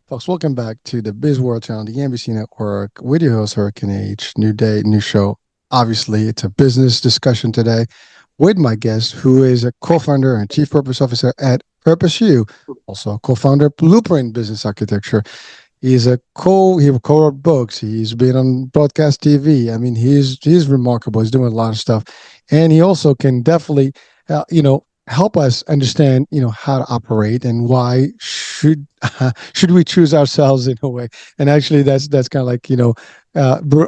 Folks, welcome back to the Biz World Channel, the NBC Network, with your host, Hurricane H. New day, new show. Obviously, it's a business discussion today with my guest, who is a co-founder and chief purpose officer at Purpose U, also co-founder Blueprint Business Architecture. He co-wrote books. He's been on broadcast TV. I mean, he's remarkable. He's doing a lot of stuff, and he also can definitely, help us understand, how to operate and why should we choose ourselves in a way. And actually, that's kind of like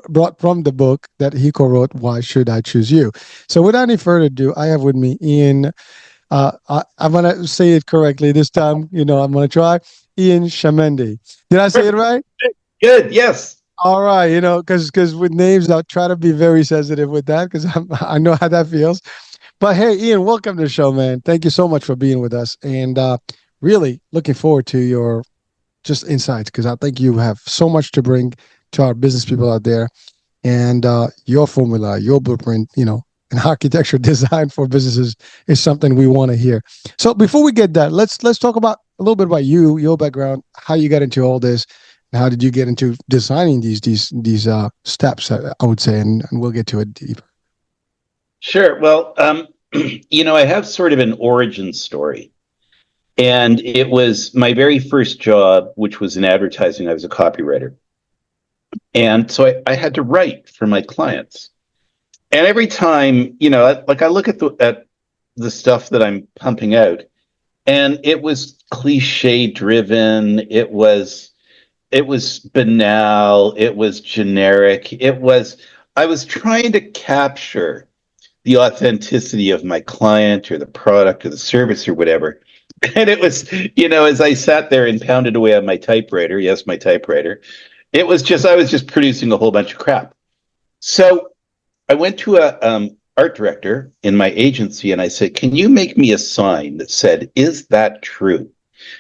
brought from the book that he co-wrote. Why should I choose you? So, without any further ado, I have with me Ian. I'm gonna say it correctly this time. I'm gonna try. Ian Chamandy. Did I say it right? Good. Yes. All right. Because with names, I'll try to be very sensitive with that because I know how that feels. But hey, Ian, welcome to the show, man. Thank you so much for being with us, and really looking forward to your just insights because I think you have so much to bring to our business people out there, and your formula, your blueprint, and architecture design for businesses is something we want to hear. So before we get that, let's talk about a little bit about you, your background, how you got into all this, and how did you get into designing these steps? I would say, and we'll get to it deeper. Sure. Well, I have sort of an origin story. And it was my very first job, which was in advertising. I was a copywriter. And so I had to write for my clients. And every time, I look at the stuff that I'm pumping out, and it was cliche driven. It was banal. It was generic. I was trying to capture the authenticity of my client or the product or the service or whatever. And it was, as I sat there and pounded away on my typewriter, yes, my typewriter, I was just producing a whole bunch of crap. So I went to a art director in my agency and I said, can you make me a sign that said, is that true?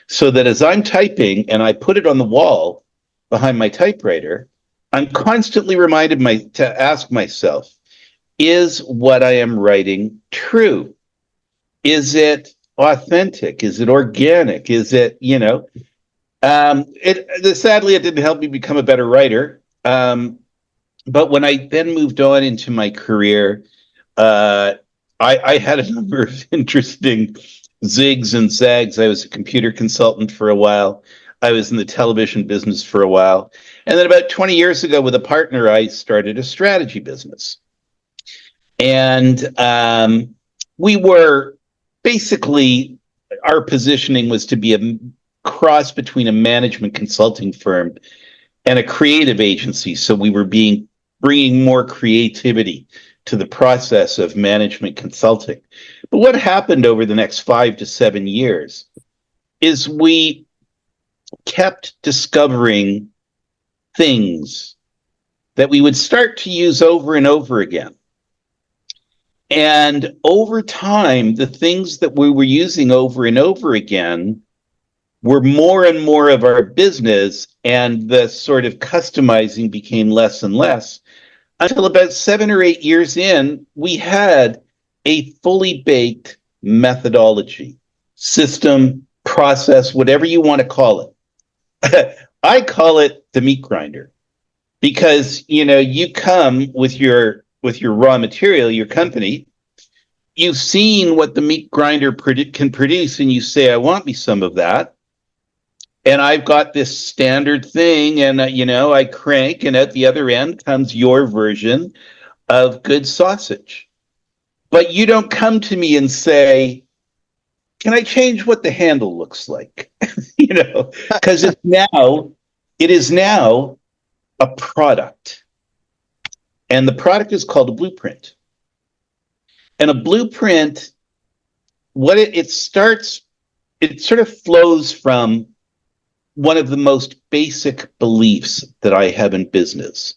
So that as I'm typing and I put it on the wall behind my typewriter, I'm constantly reminded to ask myself, is what I am writing true? Is it authentic? Is it organic? Is it, sadly, it didn't help me become a better writer. But when I then moved on into my career, I had a number of interesting zigs and zags. I was a computer consultant for a while. I was in the television business for a while. And then about 20 years ago with a partner, I started a strategy business. And we were basically, our positioning was to be a cross between a management consulting firm and a creative agency. So we were bringing more creativity to the process of management consulting. But what happened over the next 5 to 7 years is we kept discovering things that we would start to use over and over again. And over time, the things that we were using over and over again were more and more of our business, and the sort of customizing became less and less until about 7 or 8 years in, we had a fully baked methodology, system, process, whatever you want to call it. I call it the meat grinder because, you come with your raw material, your company, you've seen what the meat grinder can produce, and you say, I want me some of that. And I've got this standard thing, and, I crank, and at the other end comes your version of good sausage. But you don't come to me and say, can I change what the handle looks like? Because it is now a product. And the product is called a blueprint. And a blueprint, it sort of flows from one of the most basic beliefs that I have in business.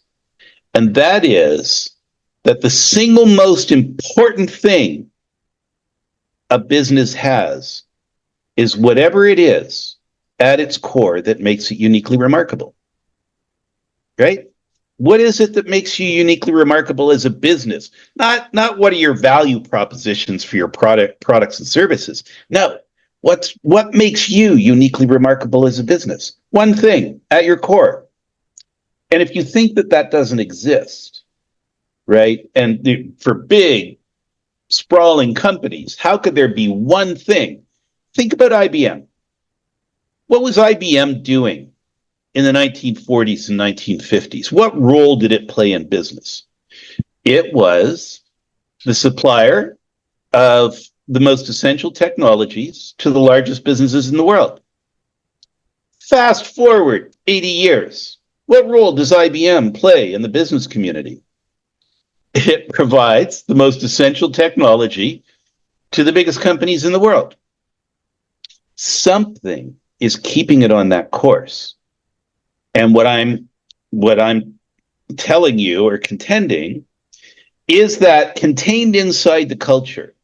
And that is that the single most important thing a business has is whatever it is at its core that makes it uniquely remarkable. Right? What is it that makes you uniquely remarkable as a business? Not what are your value propositions for your products and services. No. What makes you uniquely remarkable as a business? One thing at your core. And if you think that that doesn't exist, right? And for big, sprawling companies, how could there be one thing? Think about IBM. What was IBM doing in the 1940s and 1950s? What role did it play in business? It was the supplier of the most essential technologies to the largest businesses in the world. Fast forward 80 years. What role does IBM play in the business community? It provides the most essential technology to the biggest companies in the world. Something is keeping it on that course. And what I'm telling you or contending is that contained inside the culture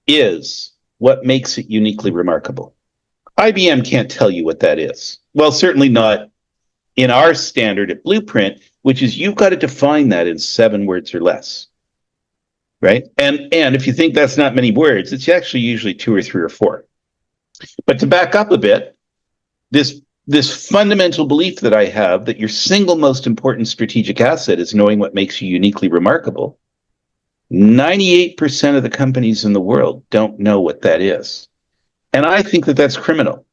is what makes it uniquely remarkable. IBM can't tell you what that is. Well, certainly not in our standard at Blueprint, which is you've got to define that in 7 words or less. Right? And if you think that's not many words, it's actually usually 2 or 3 or 4. But to back up a bit, this fundamental belief that I have that your single most important strategic asset is knowing what makes you uniquely remarkable. 98% of the companies in the world don't know what that is. And I think that that's criminal.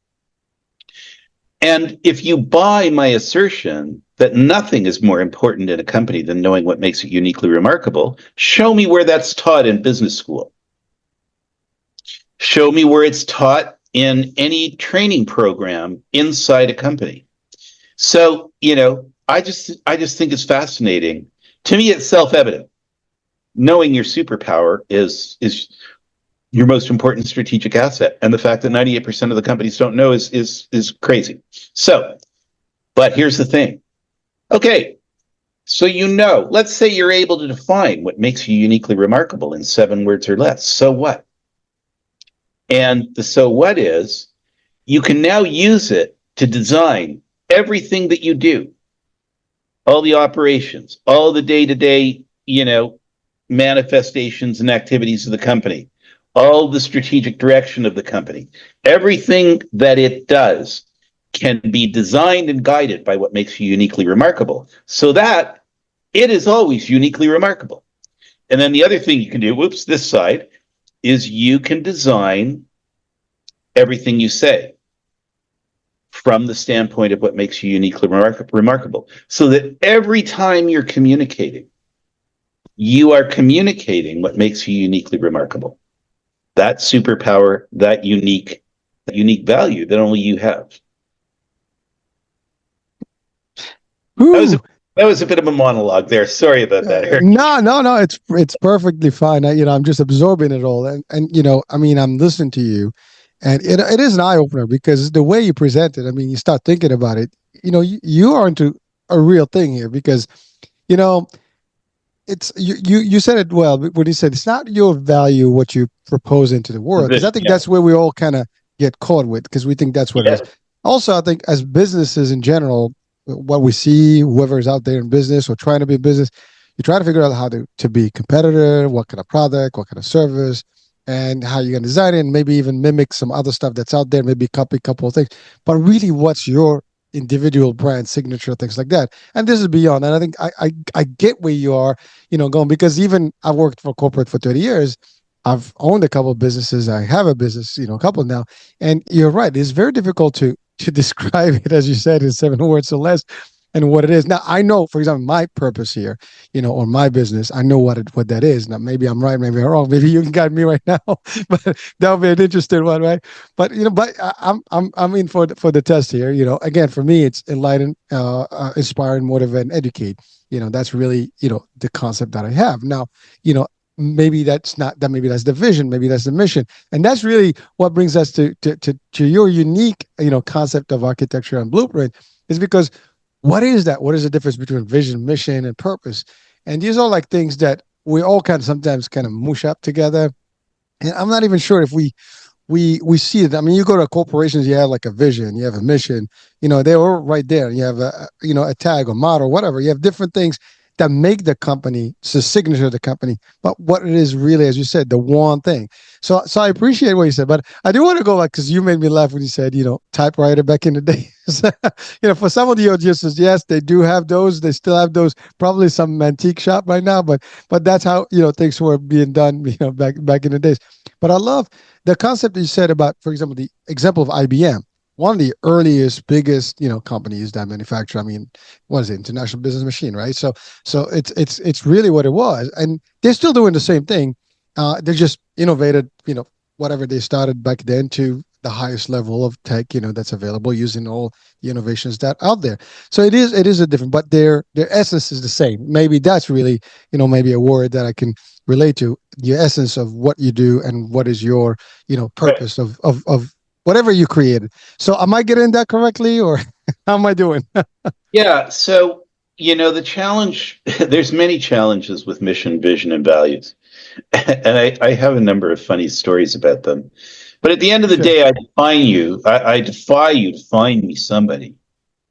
And if you buy my assertion that nothing is more important in a company than knowing what makes it uniquely remarkable, show me where that's taught in business school. Show me where it's taught in any training program inside a company. So, I just think it's fascinating. To me, it's self-evident. Knowing your superpower is your most important strategic asset. And the fact that 98% of the companies don't know is crazy. So, but here's the thing. Okay, so let's say you're able to define what makes you uniquely remarkable in 7 words or less. So what? And the so what is, you can now use it to design everything that you do, all the operations, all the day-to-day, manifestations and activities of the company, all the strategic direction of the company. Everything that it does can be designed and guided by what makes you uniquely remarkable, so that it is always uniquely remarkable. And then the other thing you can do, this side, is you can design everything you say from the standpoint of what makes you uniquely remarkable, so that every time you're communicating, you are communicating what makes you uniquely remarkable. That superpower, that unique value that only you have. That was a bit of a monologue there. Sorry about that, Eric. No. It's perfectly fine. I'm just absorbing it all, and I'm listening to you, and it is an eye opener because the way you present it. You start thinking about it. You are into a real thing here because, it's you said it well when you said it's not your value what you propose into the world, because I think that's where we all kind of get caught with, because we think that's what it is. Also, I think as businesses in general, what we see, whoever is out there in business or trying to be in business, you try to figure out how to be competitive, what kind of product, what kind of service, and how you're going to design it, and maybe even mimic some other stuff that's out there, maybe copy a couple of things. But really, what's your individual brand signature, things like that? And this is beyond. And I think I get where you are, going, because even I've worked for corporate for 30 years. I've owned a couple of businesses. I have a business, a couple now. And you're right. It's very difficult to describe it, as you said, in 7 words or less, and what it is. Now, I know, for example, my purpose here, or my business, I know what that is. Now, maybe I'm right, maybe I'm wrong. Maybe you can guide me right now, but that'll be an interesting one, right? But I'm in for the test here. Again, for me, it's enlighten, inspire, and motivate, and educate. That's really the concept that I have now. Maybe that's not that. Maybe that's the vision. Maybe that's the mission, and that's really what brings us to your unique concept of architecture and blueprint. Is because what is that? What is the difference between vision, mission, and purpose? And these are like things that we all sometimes mush up together, and I'm not even sure if we see it. You go to corporations, you have like a vision, you have a mission. They're all right there. You have a tag or motto, whatever. You have different things. that make the company, it's the signature of the company, but what it is really, as you said, the one thing. So I appreciate what you said, but I do want to go back because you made me laugh when you said, typewriter back in the day. For some of the audiences, yes, they do have those. They still have those. Probably some antique shop right now, but that's how things were being done, back in the days. But I love the concept that you said about, for example, the example of IBM, one of the earliest, biggest, companies that manufacture. I mean, what is it? International Business Machine, right? So it's really what it was, and they're still doing the same thing. They just innovated, whatever they started back then to the highest level of tech, that's available using all the innovations that out there. So it is a different, but their essence is the same. Maybe that's really, maybe a word that I can relate to, the essence of what you do and what is your, Right. purpose of whatever you created. So am I getting that correctly, or how am I doing? Yeah. So, the challenge, there's many challenges with mission, vision, and values. And I have a number of funny stories about them. But at the end of the Sure. day, I defy you to find me somebody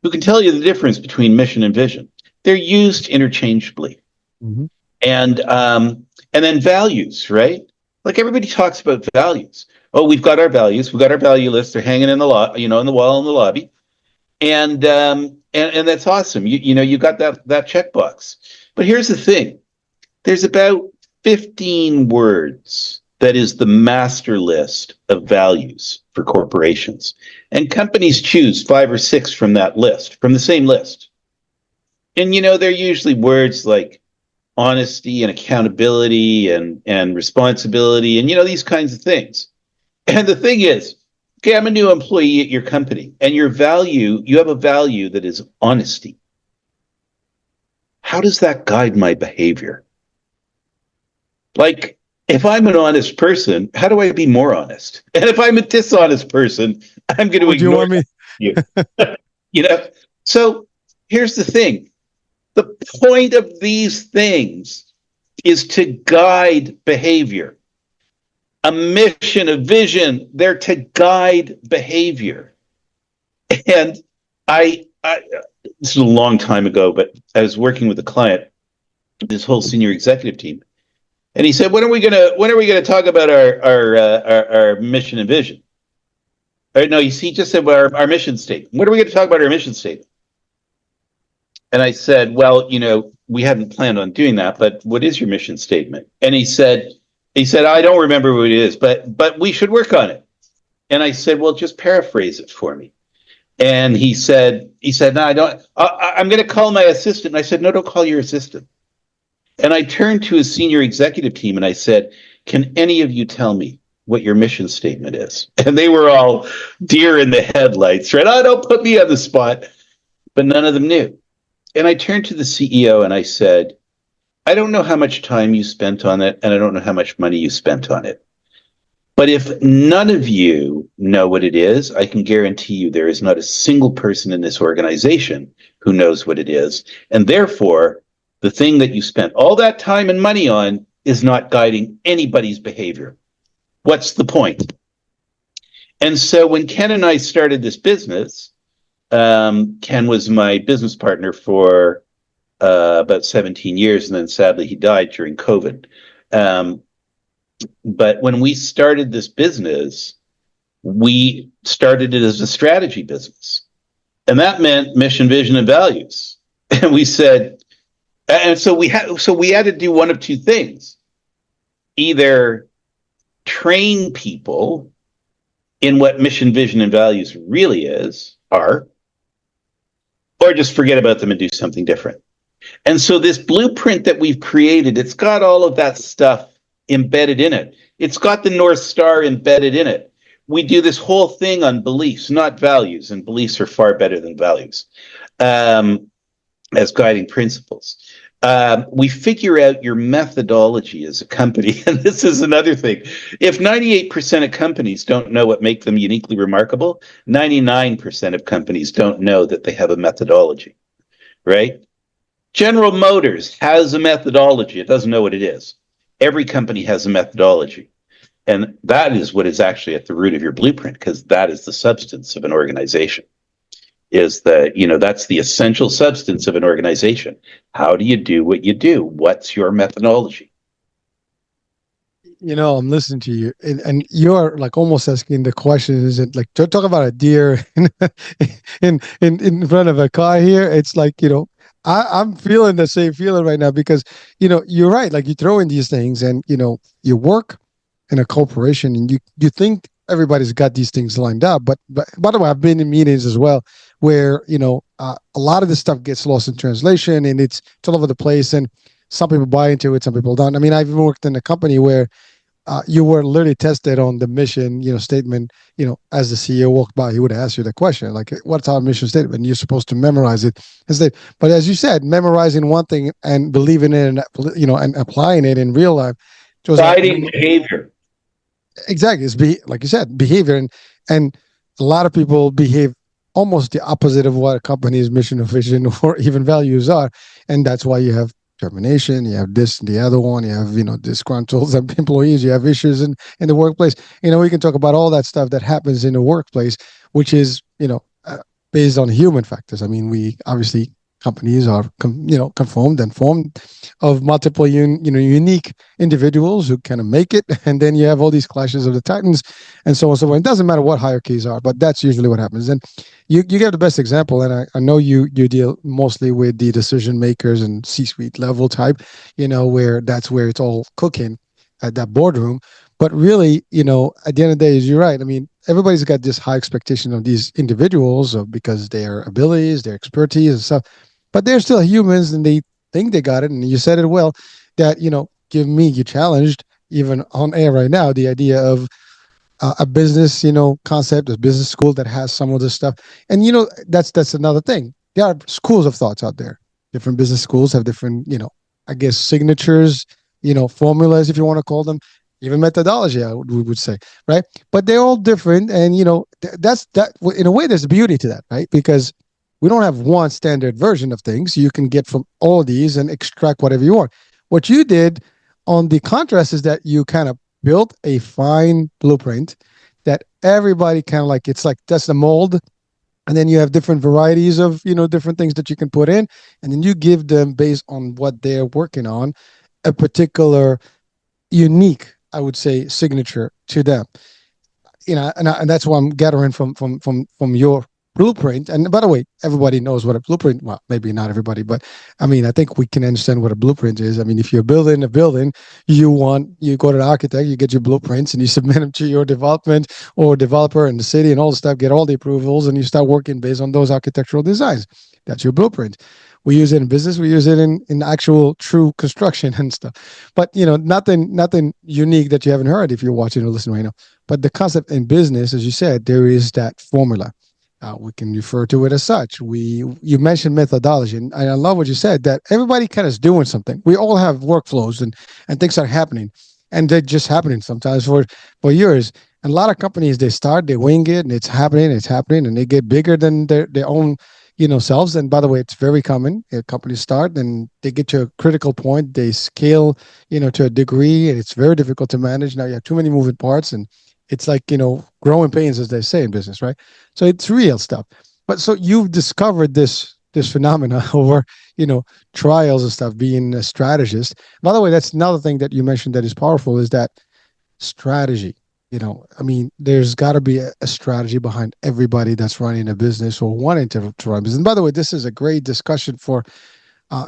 who can tell you the difference between mission and vision. They're used interchangeably. Hmm. And then values, right? Like everybody talks about values. Oh, we've got our values. We've got our value lists. They're hanging in the in the wall in the lobby, and that's awesome. You got that checkbox. But here's the thing: there's about 15 words that is the master list of values for corporations, and companies choose 5 or 6 from that list, from the same list. And they're usually words like honesty and accountability and responsibility and these kinds of things. And the thing is, okay, I'm a new employee at your company, and you have a value that is honesty. How does that guide my behavior? Like, if I'm an honest person, how do I be more honest? And if I'm a dishonest person, I'm going to Would you ignore want me? you. you know. So here's the thing: the point of these things is to guide behavior. A mission, a vision, they're to guide behavior. And I this is a long time ago, but I was working with a client, this whole senior executive team, and he said, when are we gonna talk about our mission and vision? Or no, he just said, well, our mission statement. When are we going to talk about our mission statement? And I said, well, we hadn't planned on doing that, but what is your mission statement? And he said, I don't remember what it is, but we should work on it. And I said, well, just paraphrase it for me. And he said, no, I don't. I'm going to call my assistant. And I said, no, don't call your assistant. And I turned to his senior executive team and I said, can any of you tell me what your mission statement is? And they were all deer in the headlights, right? Oh, don't put me on the spot. But none of them knew. And I turned to the CEO and I said, I don't know how much time you spent on it, and I don't know how much money you spent on it. But if none of you know what it is, I can guarantee you there is not a single person in this organization who knows what it is. And therefore, the thing that you spent all that time and money on is not guiding anybody's behavior. What's the point? And so when Ken and I started this business, Ken was my business partner for about 17 years, and then sadly he died during COVID. But when we started this business, we started it as a strategy business. And that meant mission, vision, and values. And we said, and so we had to do one of two things: either train people in what mission, vision, and values really are, or just forget about them and do something different. And so this blueprint that we've created, it's got all of that stuff embedded in it. It's got the North Star embedded in it. We do this whole thing on beliefs, not values, and beliefs are far better than values as guiding principles. We figure out your methodology as a company. And this is another thing. If 98% of companies don't know what makes them uniquely remarkable, 99% of companies don't know that they have a methodology, right? General Motors has a methodology. It doesn't know what it is. Every company has a methodology. And that is what is actually at the root of your blueprint, because that is the substance of an organization. is the, that's the essential substance of an organization. How do you do what you do? What's your methodology? I'm listening to you, and you're like almost asking the question. Is it like talk about a deer in front of a car here? It's like I'm feeling the same feeling right now because you're right. Like you throw in these things, and you work in a corporation, and you think everybody's got these things lined up. But by the way, I've been in meetings as well where a lot of this stuff gets lost in translation, and it's all over the place, and some people buy into it, some people don't. I mean, I've even worked in a company where you were literally tested on the mission, statement. As the CEO walked by, he would ask you the question, like, "What's our mission statement?" And you're supposed to memorize it. But as you said, memorizing one thing and believing it, and and applying it in real life, was a Guiding behavior. exactly. It's like you said, behavior, and a lot of people behave almost the opposite of what a company's mission or vision or even values are, and that's why you have termination, you have this and the other one, you have disgruntled employees, you have issues in the workplace. We can talk about all that stuff that happens in the workplace, which is based on human factors. I mean, we obviously companies are conformed and formed of multiple unique individuals who kind of make it, and then you have all these clashes of the titans and so on and so on. It doesn't matter what hierarchies are, but that's usually what happens. And you give the best example, and I know you deal mostly with the decision makers and C-suite level type, where that's where it's all cooking at that boardroom. But really, at the end of the day, you're right. I mean, everybody's got this high expectation of these individuals because their abilities, their expertise and stuff, but they're still humans, and they think they got it. And you said it well, that you challenged even on air right now the idea of a business concept, a business school that has some of this stuff. And that's another thing. There are schools of thoughts out there. Different business schools have different I guess signatures, formulas, if you want to call them, even methodology, we would say, right? But they're all different, and that's that. In a way, there's beauty to that, right? Because we don't have one standard version of things. You can get from all these and extract whatever you want. What you did on the contrast is that you kind of built a fine blueprint that everybody kind of like, it's like that's the mold, and then you have different varieties of different things that you can put in, and then you give them based on what they're working on a particular unique, I would say, signature to them. And that's what I'm gathering from your blueprint. And by the way, everybody knows what a blueprint. Well, maybe not everybody, but I mean, I think we can understand what a blueprint is. I mean, if you're building a building, you go to the architect, you get your blueprints, and you submit them to your development or developer in the city and all the stuff. Get all the approvals, and you start working based on those architectural designs. That's your blueprint. We use it in business. We use it in actual true construction and stuff. But nothing unique that you haven't heard if you're watching or listening right now. But the concept in business, as you said, there is that formula. We can refer to it as such. You mentioned methodology, and I love what you said, that everybody kind of is doing something. We all have workflows, and things are happening, and they're just happening sometimes for years. And a lot of companies, they wing it, and it's happening, and they get bigger than their own selves. And by the way, it's very common. Companies start and they get to a critical point, they scale to a degree, and it's very difficult to manage. Now you have too many moving parts, and it's like growing pains, as they say in business, right? So it's real stuff. But so you've discovered this phenomena over trials and stuff, being a strategist. By the way, that's another thing that you mentioned that is powerful, is that strategy. I mean, there's got to be a strategy behind everybody that's running a business or wanting to run a business. And by the way, this is a great discussion for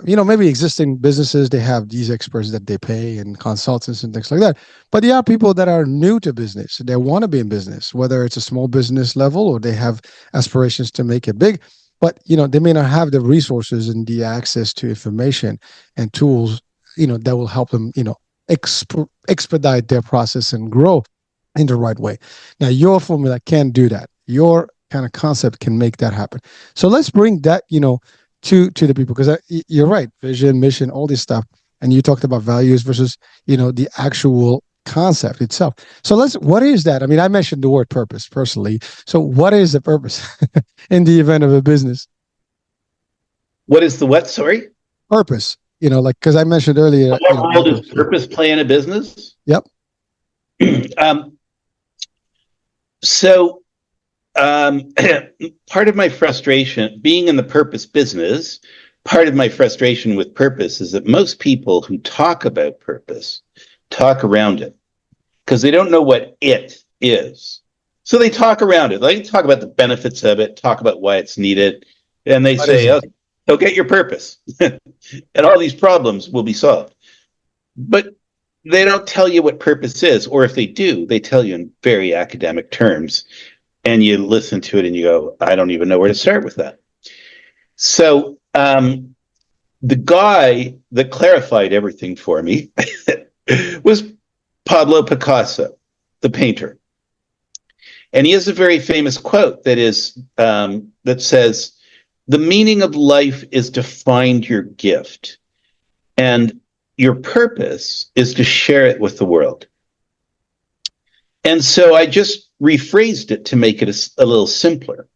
maybe existing businesses. They have these experts that they pay and consultants and things like that. But there are people that are new to business. They want to be in business, whether it's a small business level or they have aspirations to make it big. But they may not have the resources and the access to information and tools that will help them expedite their process and grow in the right way. Now, your formula can do that. Your kind of concept can make that happen. So let's bring that to the people, because you're right, vision, mission, all this stuff, and you talked about values versus the actual concept itself. So what is that? I mean, I mentioned the word purpose personally. So what is the purpose in the event of a business? What is the what? Sorry. Purpose. Like, because I mentioned earlier. What role does purpose play in a business? Yep. Um, so um, part of my frustration being in the purpose business, part of my frustration with purpose is that most people who talk about purpose talk around it because they don't know what it is. So they talk around it. They talk about the benefits of it, talk about why it's needed, and they What is say, it? "Oh, go get your purpose," and all these problems will be solved. But they don't tell you what purpose is, or if they do, they tell you in very academic terms, and you listen to it and you go, "I don't even know where to start with that." So the guy that clarified everything for me was Pablo Picasso, the painter. And he has a very famous quote that says, "The meaning of life is to find your gift, and your purpose is to share it with the world." And so I just rephrased it to make it a little simpler.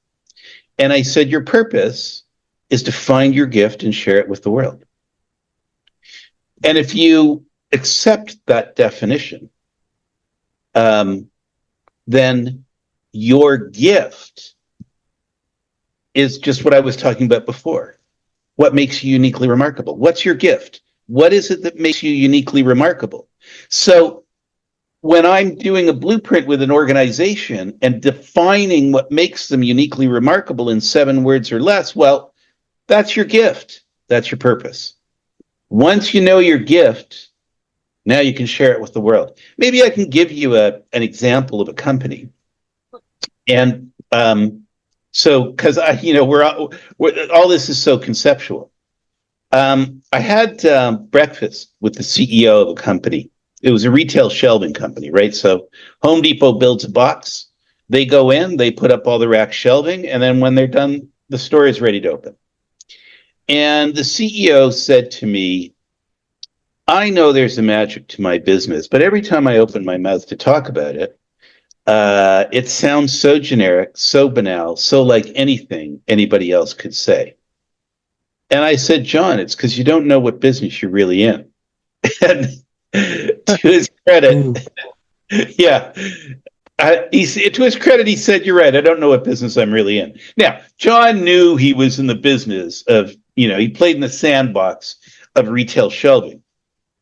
And I said, "Your purpose is to find your gift and share it with the world." And if you accept that definition, um, then your gift is just what I was talking about before. What makes you uniquely remarkable? What's your gift? What is it that makes you uniquely remarkable? So when I'm doing a blueprint with an organization and defining what makes them uniquely remarkable in 7 words or less, well, that's your gift. That's your purpose. Once you know your gift, now you can share it with the world. Maybe I can give you an example of a company. And so, because all this is so conceptual. I had breakfast with the CEO of a company. It was a retail shelving company, right? So Home Depot builds a box. They go in, they put up all the rack shelving, and then when they're done, the store is ready to open. And the CEO said to me, "I know there's a magic to my business, but every time I open my mouth to talk about it, it sounds so generic, so banal, so like anything anybody else could say." And I said, "John, it's because you don't know what business you're really in." And to his credit, Ooh, yeah, to his credit, he said, "You're right. I don't know what business I'm really in." Now, John knew he was in the business of, he played in the sandbox of retail shelving,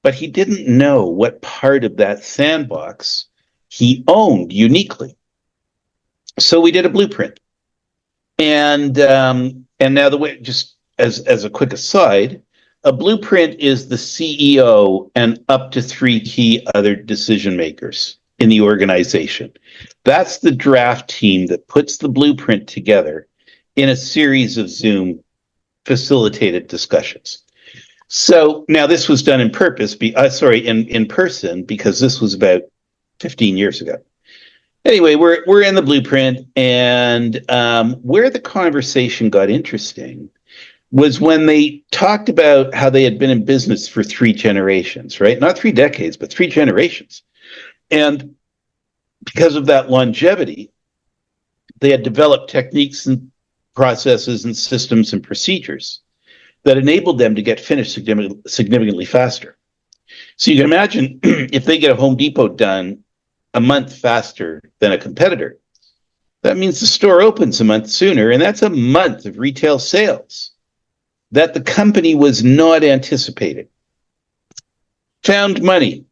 but he didn't know what part of that sandbox he owned uniquely. So we did a blueprint. And now the way, just as a quick aside, a blueprint is the CEO and up to 3 key other decision makers in the organization. That's the draft team that puts the blueprint together in a series of Zoom facilitated discussions. So now this was done in person, because this was about 15 years ago. Anyway, we're in the blueprint, and where the conversation got interesting was when they talked about how they had been in business for 3 generations, right? Not 3 decades, but 3 generations. And because of that longevity, they had developed techniques and processes and systems and procedures that enabled them to get finished significantly faster. So you can imagine if they get a Home Depot done a month faster than a competitor, that means the store opens a month sooner, and that's a month of retail sales that the company was not anticipating. Found money,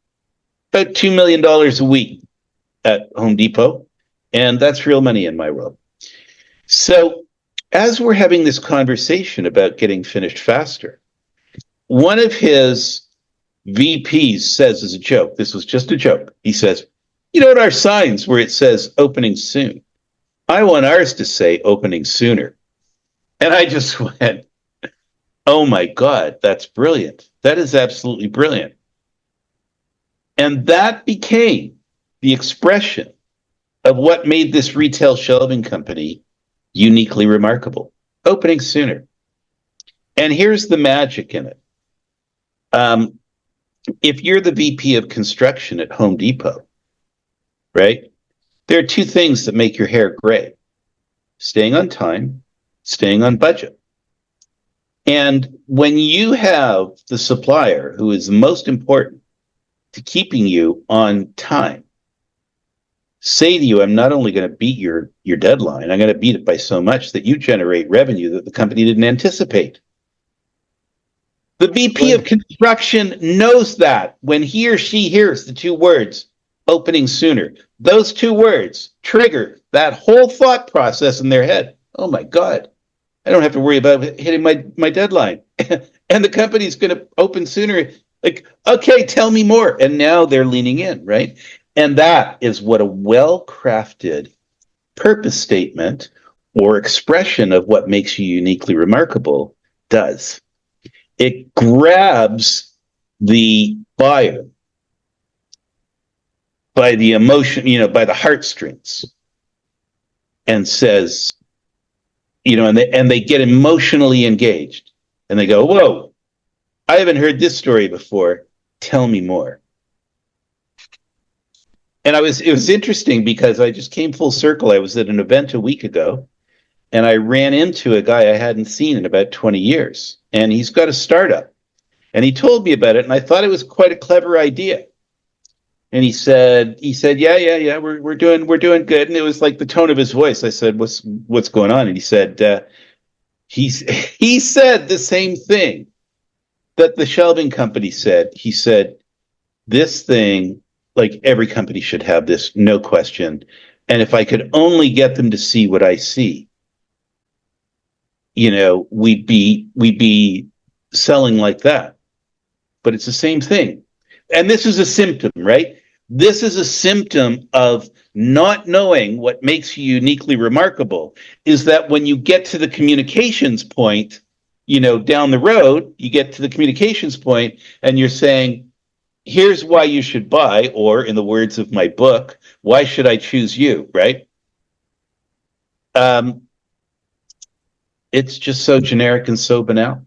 about $2 million a week at Home Depot, and that's real money in my world. So as we're having this conversation about getting finished faster, one of his VPs says as a joke, this was just a joke, he says, "You know, at our signs where it says opening soon, I want ours to say opening sooner." And I just went, "Oh my God, that's brilliant. That is absolutely brilliant." And that became the expression of what made this retail shelving company uniquely remarkable: opening sooner. And here's the magic in it. Um, if you're the VP of construction at Home Depot, right, there are 2 things that make your hair gray: staying on time, staying on budget. And when you have the supplier who is most important to keeping you on time, say to you, I'm not only going to beat your deadline, I'm going to beat it by so much that you generate revenue that the company didn't anticipate. The VP of Right. construction knows that when he or she hears the two words opening sooner, those two words trigger that whole thought process in their head. Oh my God, I don't have to worry about hitting my deadline. And the company's going to open sooner. Like, okay, tell me more. And now they're leaning in, right? And that is what a well crafted purpose statement or expression of what makes you uniquely remarkable does. It grabs the buyer by the emotion, by the heartstrings, and says, and they get emotionally engaged, and they go, "Whoa, I haven't heard this story before. Tell me more." And it was interesting because I just came full circle. I was at an event a week ago, and I ran into a guy I hadn't seen in about 20 years, and he's got a startup, and he told me about it, and I thought it was quite a clever idea. And he said, yeah, we're doing good. And it was like the tone of his voice. I said, what's going on? And he said, he said the same thing that the shelving company said. He said, this thing, like every company should have this, no question. And if I could only get them to see what I see, we'd be selling like that. But it's the same thing. And this is a symptom, right? This is a symptom of not knowing what makes you uniquely remarkable, is that when you get to the communications point, down the road, you get to the communications point and you're saying, here's why you should buy, or in the words of my book, why should I choose you, right? Um, it's just so generic and so banal.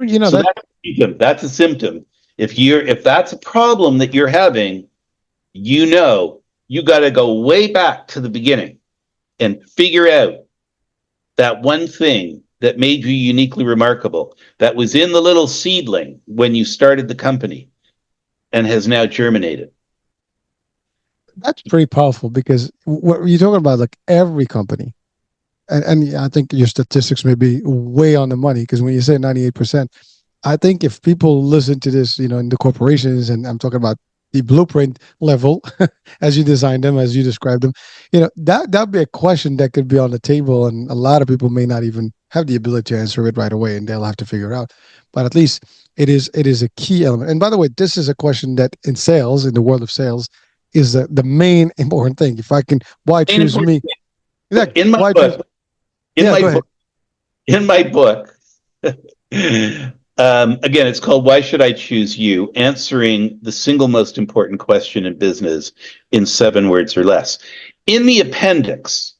So That that's a symptom. If that's a problem that you're having, you got to go way back to the beginning and figure out that one thing that made you uniquely remarkable, that was in the little seedling when you started the company and has now germinated. that's pretty powerful because what you're talking about, like every company, and I think your statistics may be way on the money because when you say 98%, I think if people listen to this, in the corporations, and I'm talking about the blueprint level, as you designed them, as you described them, that'd be a question that could be on the table, and a lot of people may not even have the ability to answer it right away, and they'll have to figure it out. But at least it is a key element. And by the way, this is a question that in sales, in the world of sales, is the main important thing. If I can, why choose me? Exactly. In my Why choose? book, in Yeah, my go ahead. book, in my book, again, it's called "Why Should I Choose You?" Answering the single most important question in business in 7 words or less. In the appendix,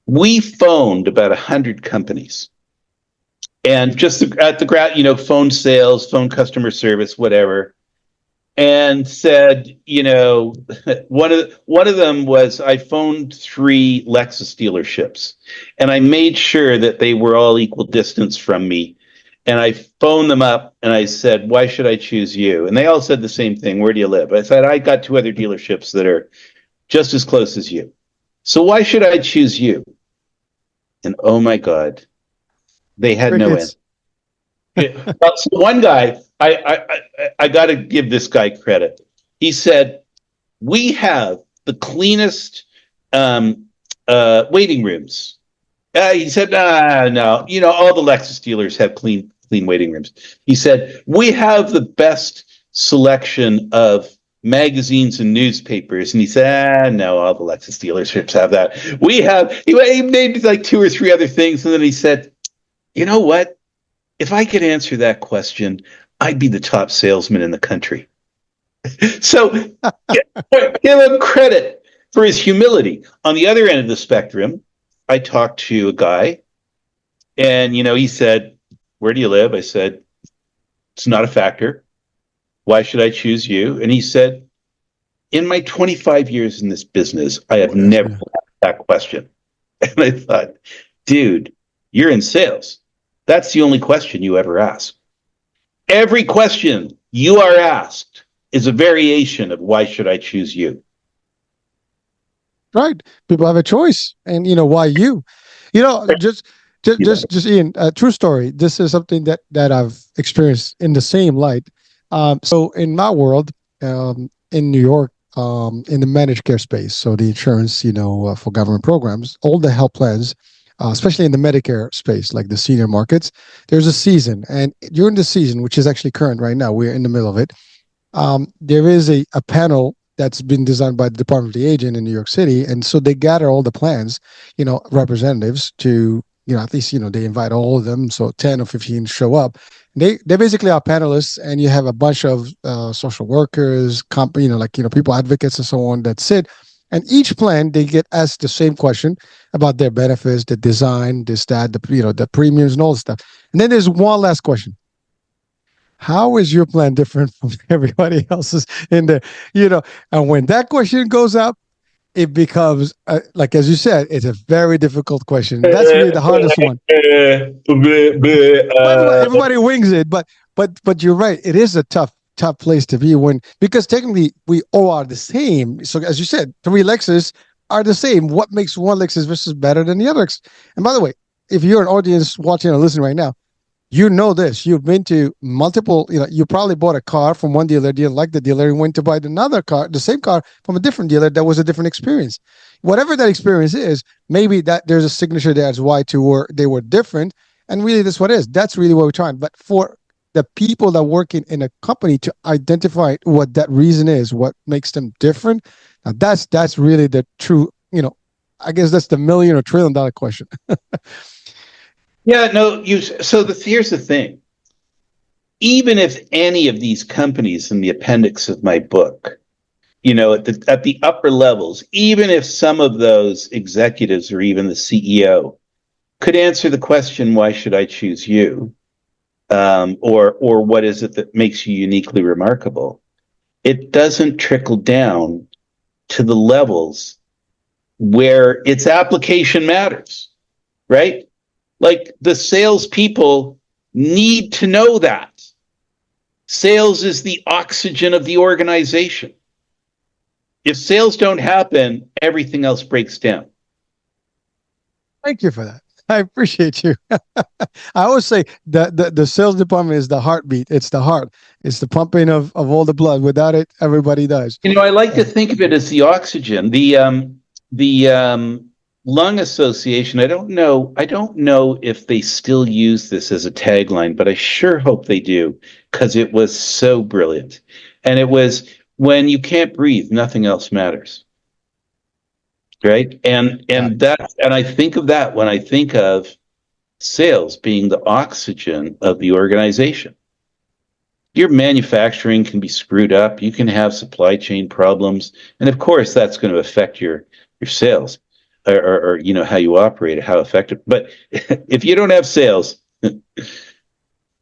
we phoned about 100 companies, and just at the phone sales, phone customer service, whatever, and said, one of them was, I phoned 3 Lexus dealerships, and I made sure that they were all equal distance from me. And I phoned them up and I said, why should I choose you? And they all said the same thing. Where do you live? I said, I got 2 other dealerships that are just as close as you. So why should I choose you? And oh my God, they had no Crickets. answer. Well, so one guy, I got to give this guy credit. He said, we have the cleanest waiting rooms. He said, no, all the Lexus dealers have clean waiting rooms. He said, we have the best selection of magazines and newspapers. And he said, no, all the Lexus dealerships have that. He named like 2 or 3 other things. And then he said, you know what? If I could answer that question, I'd be the top salesman in the country. So give him credit for his humility. On the other end of the spectrum, I talked to a guy, and he said, where do you live? I said, it's not a factor. Why should I choose you? And he said, in my 25 years in this business, I have never asked that question. And I thought, dude, you're in sales. That's the only question you ever ask. Every question you are asked is a variation of why should I choose you? Right. People have a choice. And why you? Just just You know. just just Ian, true story. This is something that I've experienced in the same light. So in my world, in New York, in the managed care space, so the insurance, for government programs, all the health plans, especially in the Medicare space, like the senior markets, there's a season, and during the season, which is actually current right now, we're in the middle of it. There is a panel that's been designed by the Department of the Agent in New York City, and so they gather all the plans, representatives to, at least they invite all of them, so 10 or 15 show up. They basically are panelists, and you have a bunch of social workers, people advocates and so on that sit. And each plan they get asked the same question about their benefits, the design, this, that, the premiums, and all this stuff. And then there's one last question: how is your plan different from everybody else's in there? You know, and when that question goes up, it becomes like as you said, it's a very difficult question. That's really the hardest one. Well, everybody wings it, but you're right. It is a tough place to be when, because technically we all are the same. So as you said, three Lexus are the same. What makes one Lexus versus better than the other? And by the way, if you're an audience watching or listening right now, you know this. You've been to multiple, you probably bought a car from one dealer, didn't like the dealer, and went to buy another car, the same car from a different dealer that was a different experience. Whatever that experience is, maybe that there's a signature there as why they were different. And really that's what it is. That's really what we're trying. But for the people that work in a company to identify what that reason is, what makes them different, now that's really the true, I guess that's the million or $1 trillion question. Yeah, no, here's the thing. Even if any of these companies in the appendix of my book, at the upper levels, even if some of those executives or even the CEO could answer the question, why should I choose you? Or what is it that makes you uniquely remarkable? It doesn't trickle down to the levels where its application matters, right? Like the salespeople need to know that sales is the oxygen of the organization. If sales don't happen, everything else breaks down. Thank you for that. I appreciate you. I always say that the sales department is the heartbeat. It's the heart. It's the pumping of all the blood. Without it, everybody dies. I like to And think of it as the oxygen. The lung association. I don't know if they still use this as a tagline, but I sure hope they do because it was so brilliant. And it was, when you can't breathe, nothing else matters, right? And got it. and that and I think of that when I think of sales being the oxygen of the organization. Your manufacturing can be screwed up. You can have supply chain problems, and of course, that's going to affect your sales, or how you operate, how effective. But if you don't have sales,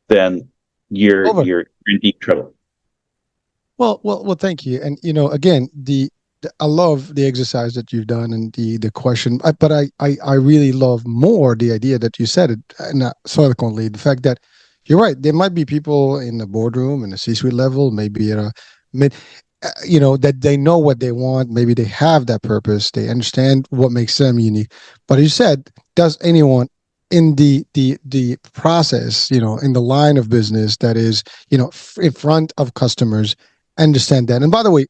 then you're Over. you're in deep trouble. Well. Thank you. And again, I love the exercise that you've done and the question. But I really love more the idea that you said it, and subsequently the fact that you're right. There might be people in the boardroom and the C-suite level, maybe at a mid, that they know what they want. Maybe they have that purpose. They understand what makes them unique. But as you said, does anyone in the process, in the line of business that is, in front of customers, understand that? And by the way,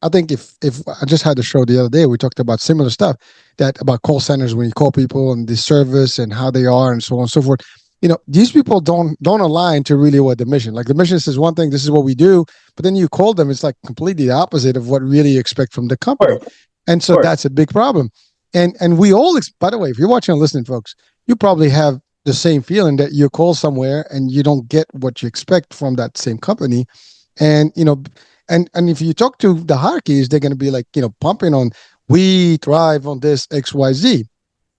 I think if I just had a show the other day, we talked about similar stuff, that about call centers, when you call people and the service and how they are and so on and so forth. These people don't align to really what the mission. Like the mission says one thing, this is what we do, but then you call them, it's like completely the opposite of what really you expect from the company. Of And so course. that's a big problem. And we all, by the way, if you're watching and listening, folks, you probably have the same feeling that you call somewhere and you don't get what you expect from that same company. And and if you talk to the hierarchies, they're going to be like, pumping on, we thrive on this XYZ.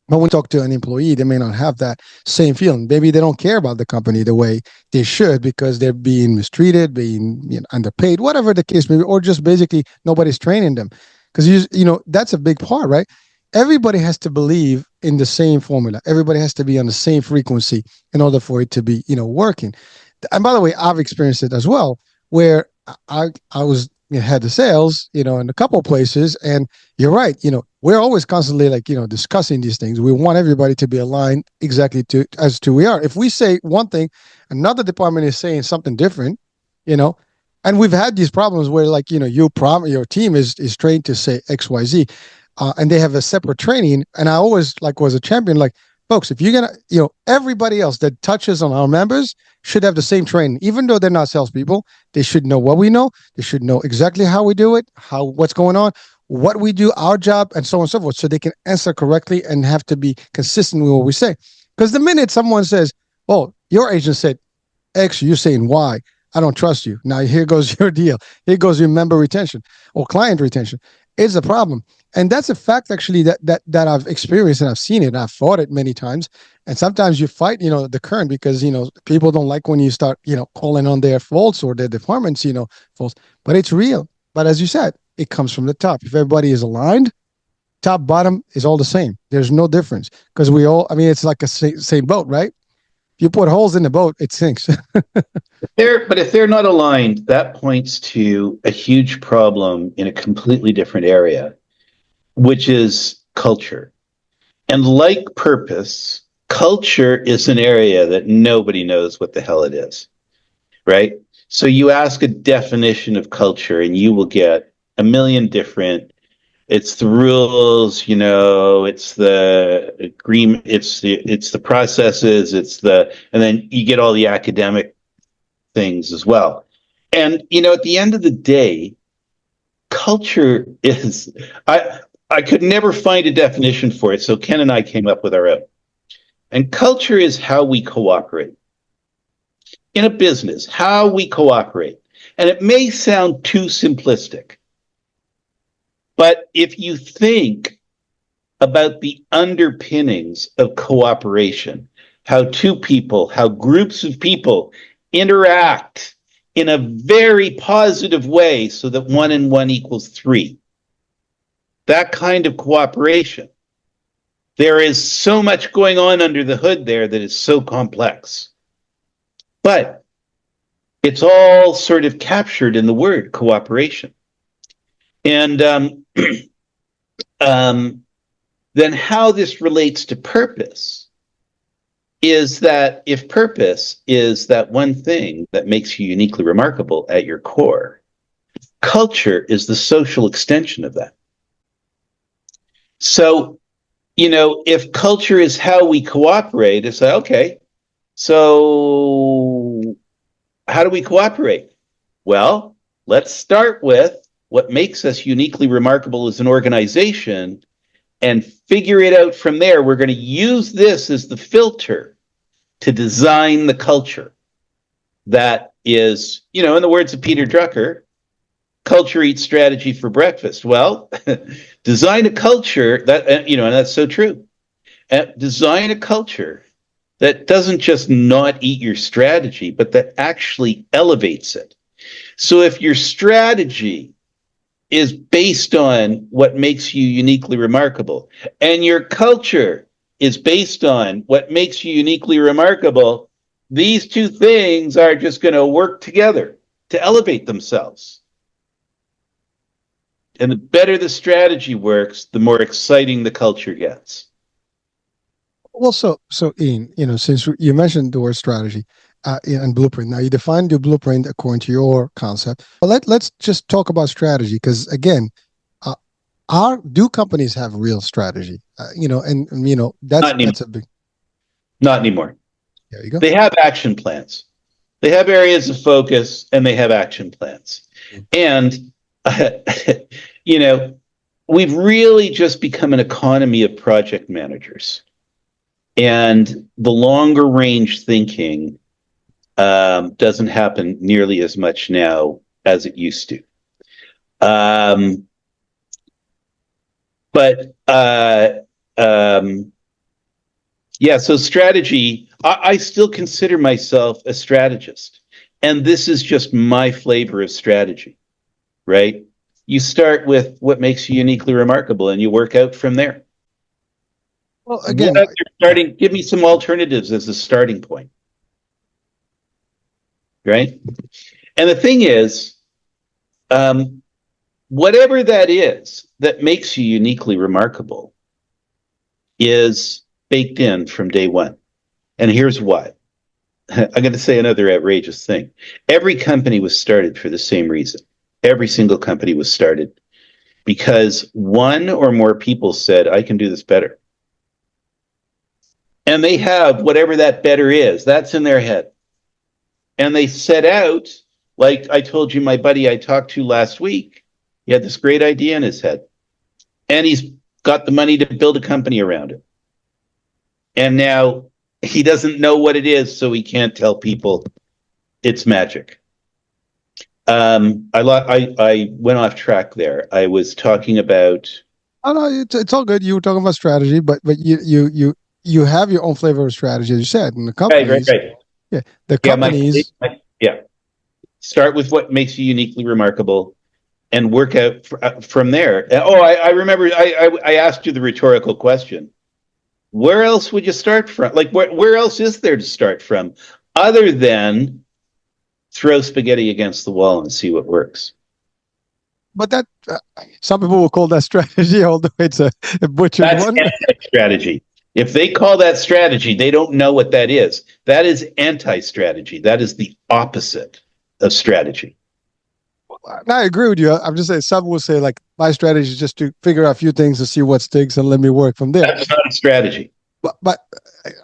But when you talk to an employee, they may not have that same feeling. Maybe they don't care about the company the way they should because they're being mistreated, being underpaid, whatever the case may be, or just basically nobody's training them. Because that's a big part, right? Everybody has to believe in the same formula. Everybody has to be on the same frequency in order for it to be, working. And by the way, I've experienced it as well, where I was head of sales, in a couple of places. And you're right. We're always constantly like, discussing these things. We want everybody to be aligned exactly to as to we are. If we say one thing, another department is saying something different, you know, and we've had these problems where like, your team is trained to say XYZ, and they have a separate training. And I always like was a champion, like, folks, if you're gonna, everybody else that touches on our members should have the same training, even though they're not salespeople. They should know what we know. They should know exactly how we do it, what's going on, what we do, our job, and so on and so forth, so they can answer correctly and have to be consistent with what we say. Because the minute someone says, "Oh, your agent said X, you're saying Y," I don't trust you. Now here goes your deal. Here goes your member retention or client retention. It's a problem. And that's a fact actually that I've experienced, and I've seen it, and I've fought it many times. And sometimes you fight, the current, because people don't like when you start, calling on their faults or their departments, faults. But it's real. But as you said, it comes from the top. If everybody is aligned, top bottom is all the same. There's no difference, because we all, I mean, it's like a same boat, right? If you put holes in the boat, it sinks. But if they're not aligned, that points to a huge problem in a completely different area, which is culture. And like purpose, culture is an area that nobody knows what the hell it is, right? So you ask a definition of culture and you will get a million different. It's the rules, it's the agreement, it's the processes, and then you get all the academic things as well. And at the end of the day, culture is I could never find a definition for it, so Ken and I came up with our own. And culture is how we cooperate in a business, how we cooperate. And it may sound too simplistic, but if you think about the underpinnings of cooperation, how groups of people interact in a very positive way so that 1 and 1 equals 3. That kind of cooperation. There is so much going on under the hood there that is so complex. But it's all sort of captured in the word cooperation. And then how this relates to purpose is that if purpose is that one thing that makes you uniquely remarkable at your core, culture is the social extension of that. So, if culture is how we cooperate, it's like, okay, so how do we cooperate? Well, let's start with what makes us uniquely remarkable as an organization and figure it out from there. We're going to use this as the filter to design the culture that is, in the words of Peter Drucker, culture eats strategy for breakfast. Well, design a culture that, and that's so true. Design a culture that doesn't just not eat your strategy, but that actually elevates it. So if your strategy is based on what makes you uniquely remarkable, and your culture is based on what makes you uniquely remarkable, these two things are just going to work together to elevate themselves. And the better the strategy works, the more exciting the culture gets. Well, so Ian, since you mentioned the word strategy, and blueprint. Now you defined your blueprint according to your concept. But let's just talk about strategy, because again, do companies have real strategy? Not anymore. That's a big. Not anymore. There you go. They have action plans. They have areas of focus, and they have action plans. And we've really just become an economy of project managers. And the longer range thinking doesn't happen nearly as much now as it used to. So strategy, I still consider myself a strategist. And this is just my flavor of strategy, right? You start with what makes you uniquely remarkable and you work out from there. Well, again, give me some alternatives as a starting point. Right? And the thing is, whatever that is that makes you uniquely remarkable is baked in from day one. And here's why. I'm going to say another outrageous thing. Every company was started for the same reason. Every single company was started because one or more people said, I can do this better. And they have whatever that better is, that's in their head. And they set out, like I told you, my buddy I talked to last week, he had this great idea in his head. And he's got the money to build a company around it. And now he doesn't know what it is, so he can't tell people it's magic. I went off track there. I was talking about. Oh no, it's all good. You were talking about strategy, but you have your own flavor of strategy, as you said, and the companies. Right. Yeah, the Yeah, companies. yeah. Start with what makes you uniquely remarkable, and work out from there. Oh, I remember. I asked you the rhetorical question. Where else would you start from? Like, where else is there to start from, other than throw spaghetti against the wall and see what works? But that some people will call that strategy, although it's a butchered That's one. strategy. If they call that strategy, they don't know what that is. That is anti-strategy. That is the opposite of strategy. I agree with you. I'm just saying some will say like my strategy is just to figure out a few things to see what sticks and let me work from there. That's not a strategy. But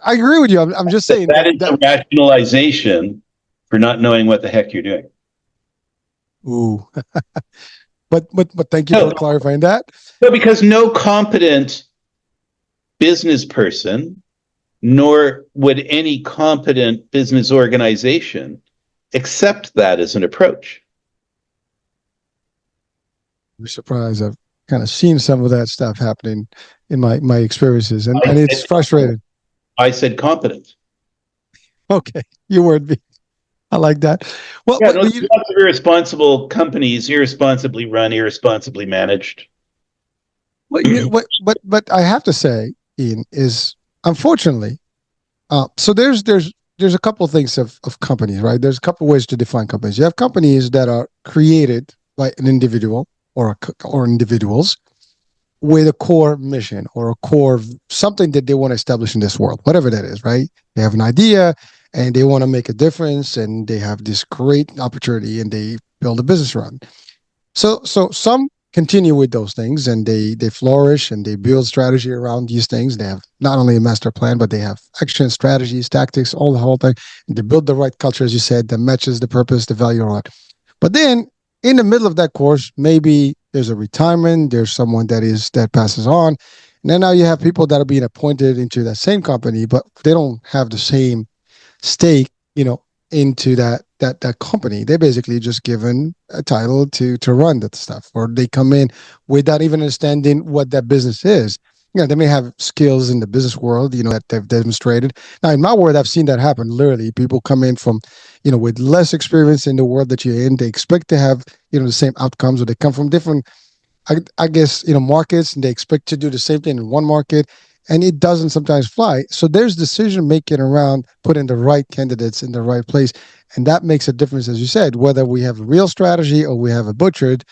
I agree with you. I'm just saying that is a rationalization for not knowing what the heck you're doing. Ooh. but thank you for clarifying that. No, because no competent business person, nor would any competent business organization accept that as an approach. I'm surprised. I've kind of seen some of that stuff happening in my experiences, and it's frustrating. I said competent. Okay, you word me. I like that. Well, yeah, lots of irresponsible companies, irresponsibly run, irresponsibly managed. But I have to say, Ian, is unfortunately, so there's a couple of things of companies, right? There's a couple of ways to define companies. You have companies that are created by an individual or individuals with a core mission or a core something that they want to establish in this world, whatever that is, right? They have an idea and they want to make a difference and they have this great opportunity and they build a business around. So some continue with those things and they flourish and they build strategy around these things. They have not only a master plan, but they have action strategies, tactics, all the whole thing. And they build the right culture, as you said, that matches the purpose, the value, all that. But then in the middle of that course, maybe there's a retirement, there's someone that passes on. And then now you have people that are being appointed into that same company, but they don't have the same stake, into that company. They're basically just given a title to run that stuff, or they come in without even understanding what that business is. They may have skills in the business world, that they've demonstrated. Now, in my world, I've seen that happen. Literally, people come in from, with less experience in the world that you're in. They expect to have, the same outcomes, or they come from different, I guess, markets, and they expect to do the same thing in one market, and it doesn't sometimes fly. So there's decision making around putting the right candidates in the right place, and that makes a difference, as you said, whether we have a real strategy or we have a butchered,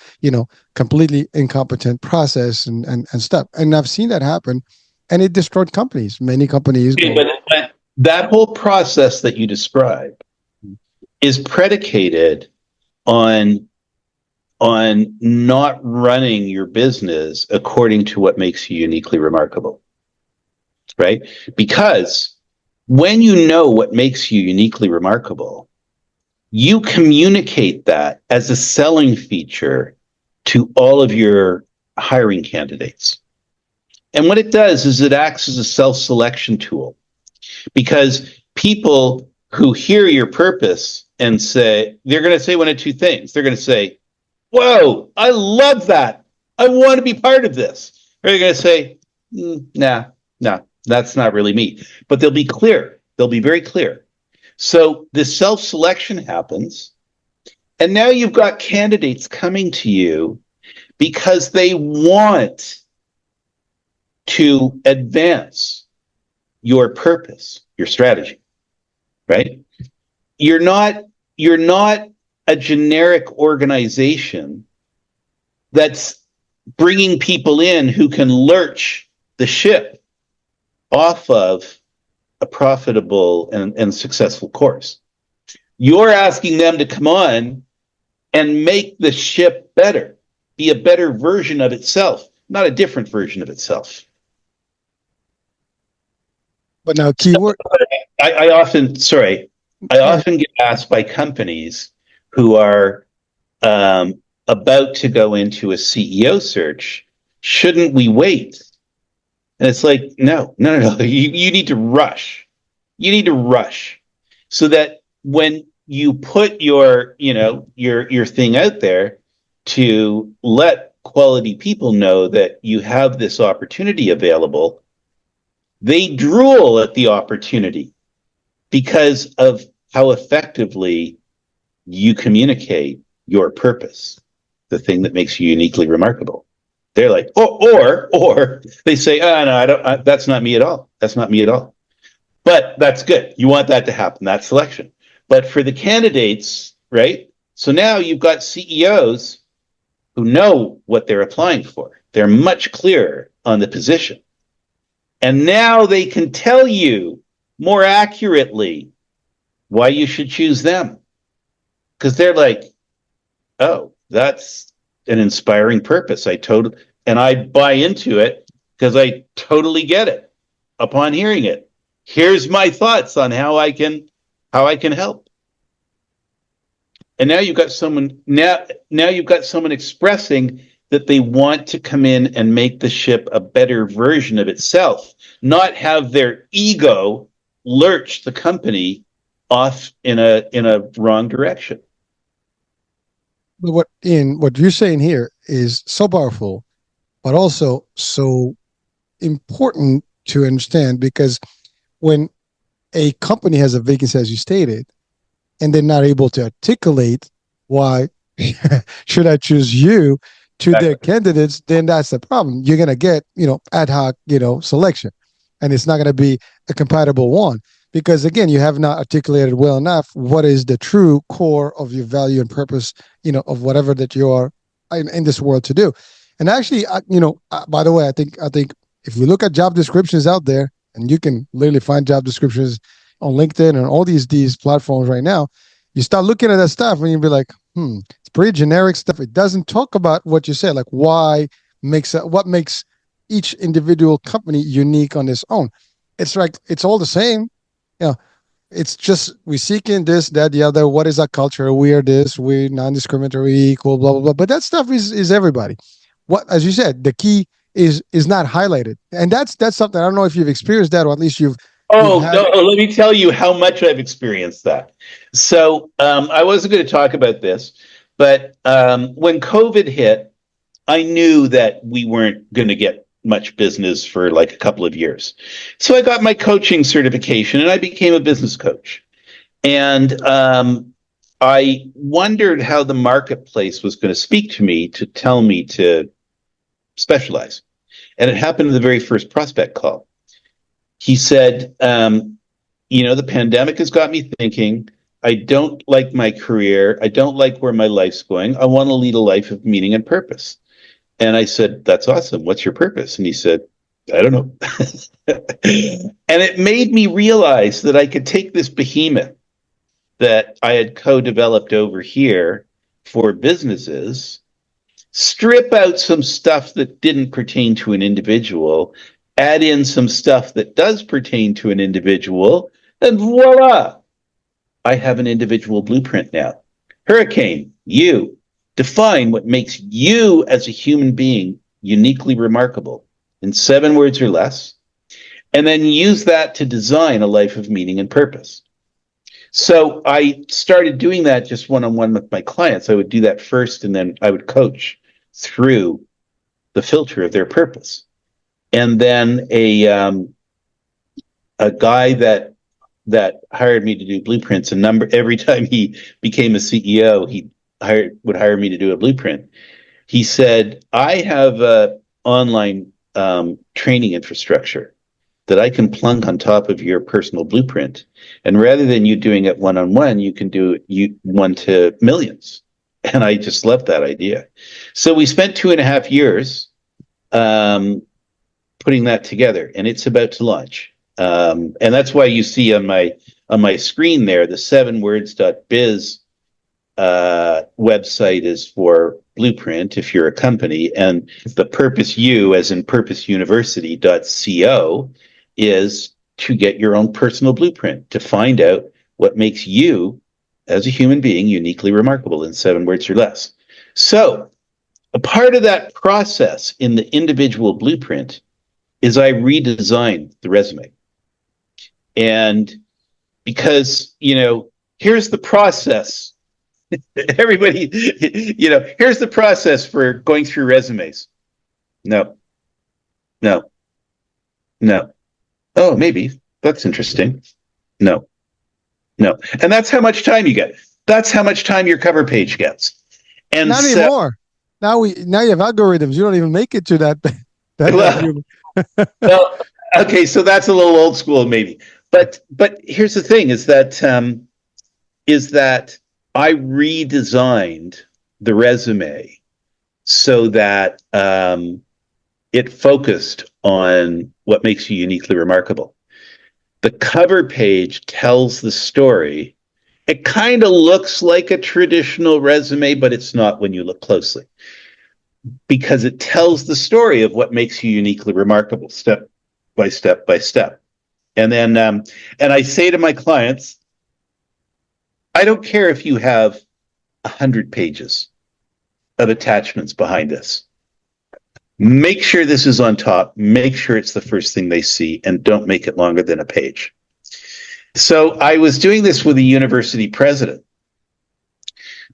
completely incompetent process and stuff. And I've seen that happen, and it destroyed companies. Many companies. But that whole process that you describe is predicated on not running your business according to what makes you uniquely remarkable. Right? Because when you know what makes you uniquely remarkable, you communicate that as a selling feature to all of your hiring candidates. And what it does is it acts as a self-selection tool, because people who hear your purpose and say, they're going to say one of two things. They're going to say, whoa, I love that. I want to be part of this. Or they're going to say, nah, that's not really me. But they'll be clear. They'll be very clear. So this self-selection happens. And now you've got candidates coming to you because they want to advance your purpose, your strategy, right? You're not a generic organization that's bringing people in who can lurch the ship off of a profitable and successful course. You're asking them to come on and make the ship better, be a better version of itself, not a different version of itself. But now, So keyword. I often, sorry, I often get asked by companies who are about to go into a CEO search, shouldn't we wait? And it's like, no, no, no, no. You need to rush. You need to rush so that when you put your, your thing out there to let quality people know that you have this opportunity available, they drool at the opportunity because of how effectively you communicate your purpose, the thing that makes you uniquely remarkable. They're like, or they say, oh, no, I don't. That's not me at all. That's not me at all. But that's good. You want that to happen. That selection. But for the candidates, right? So now you've got CEOs who know what they're applying for. They're much clearer on the position. And now they can tell you more accurately why you should choose them. Because they're like, oh, that's an inspiring purpose. And I buy into it because I totally get it upon hearing it. Here's my thoughts on how I can help. And now you've got someone expressing that they want to come in and make the ship a better version of itself, not have their ego lurch the company off in a wrong direction. But what you're saying here is so powerful, but also so important to understand, because when a company has a vacancy, as you stated, and they're not able to articulate why should I choose you to their candidates, then that's the problem. You're going to get, ad hoc, selection, and it's not going to be a compatible one, because again, you have not articulated well enough what is the true core of your value and purpose, of whatever that you are in this world to do. And actually, by the way, I think if you look at job descriptions out there, and you can literally find job descriptions on LinkedIn and all these platforms right now, you start looking at that stuff and you'll be like, it's pretty generic stuff. It doesn't talk about what you said, like what makes each individual company unique on its own. It's like it's all the same. You know, it's just we seeking this, that, the other. What is our culture? We are this, we non-discriminatory, equal, blah, blah, blah. But that stuff is everybody. What, as you said, the key is not highlighted. And that's something, I don't know if you've experienced that, or at least you've Oh, no, had. let me tell you how much I've experienced that. So I wasn't going to talk about this, but when COVID hit, I knew that we weren't going to get much business for like a couple of years. So I got my coaching certification and I became a business coach. And I wondered how the marketplace was going to speak to me to tell me to specialize. And it happened in the very first prospect call. He said, the pandemic has got me thinking. I don't like my career. I don't like where my life's going. I want to lead a life of meaning and purpose. And I said, that's awesome. What's your purpose? And he said, I don't know. And it made me realize that I could take this behemoth that I had co-developed over here for businesses, strip out some stuff that didn't pertain to an individual, add in some stuff that does pertain to an individual, and voila, I have an individual blueprint now. Hurricane, you define what makes you as a human being uniquely remarkable in 7 words or less, and then use that to design a life of meaning and purpose. So I started doing that just one-on-one with my clients. I would do that first, and then I would coach through the filter of their purpose. And then a guy that hired me to do blueprints, every time he became a CEO, he would hire me to do a blueprint. He said, I have a online training infrastructure that I can plunk on top of your personal blueprint. And rather than you doing it one-on-one, you can do it one to millions. And I just loved that idea. So we spent 2.5 years um, putting that together, and it's about to launch. And that's why you see on my screen there the 7words.biz website is for Blueprint if you're a company, and the Purpose U, as in purposeuniversity.co, is to get your own personal blueprint to find out what makes you as a human being uniquely remarkable in 7 words or less. So, a part of that process in the individual blueprint is I redesigned the resume. And because, here's the process. Everybody, here's the process for going through resumes. No, no, no. Oh, maybe. That's interesting. No, no. And that's how much time you get. That's how much time your cover page gets. And Not so, anymore. Now you have algorithms. You don't even make it to that well, human. well, okay, so that's a little old school, maybe. But here's the thing: is that I redesigned the resume so that it focused on what makes you uniquely remarkable. The cover page tells the story. It kind of looks like a traditional resume, but it's not when you look closely, because it tells the story of what makes you uniquely remarkable, step by step by step. And then, and I say to my clients, I don't care if you have 100 pages of attachments behind this. Make sure this is on top. Make sure it's the first thing they see, and don't make it longer than a page. So I was doing this with a university president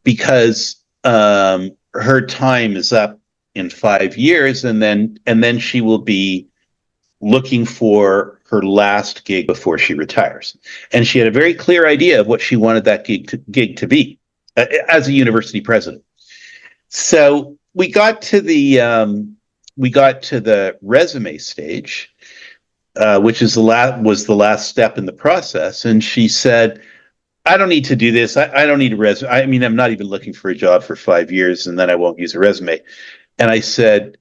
because her time is up in 5 years, and then she will be looking for her last gig before she retires. And she had a very clear idea of what she wanted that gig to be as a university president. So we got to the resume stage, which is was the last step in the process. And she said, I don't need to do this. I don't need a resume. I mean, I'm not even looking for a job for 5 years, and then I won't use a resume. And I said,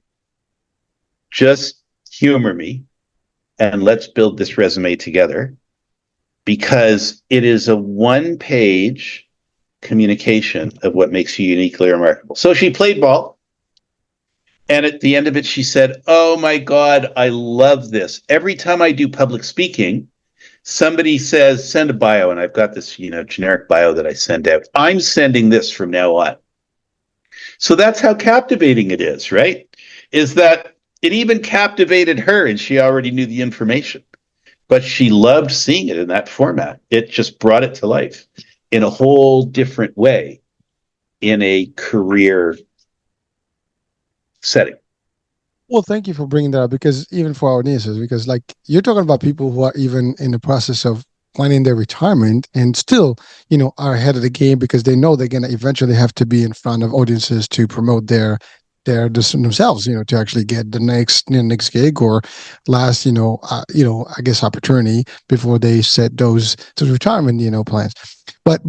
just humor me and let's build this resume together, because it is a 1-page communication of what makes you uniquely remarkable. So she played ball. And at the end of it, she said, oh my God, I love this. Every time I do public speaking, somebody says, send a bio. And I've got this, generic bio that I send out. I'm sending this from now on. So that's how captivating it is, right? Is that it even captivated her, and she already knew the information, but she loved seeing it in that format. It just brought it to life in a whole different way in a career setting. Well, thank you for bringing that up, because even for our audiences, because like you're talking about people who are even in the process of planning their retirement and still, are ahead of the game, because they know they're going to eventually have to be in front of audiences to promote themselves, to actually get the next gig or last, I guess opportunity before they set those retirement, plans. But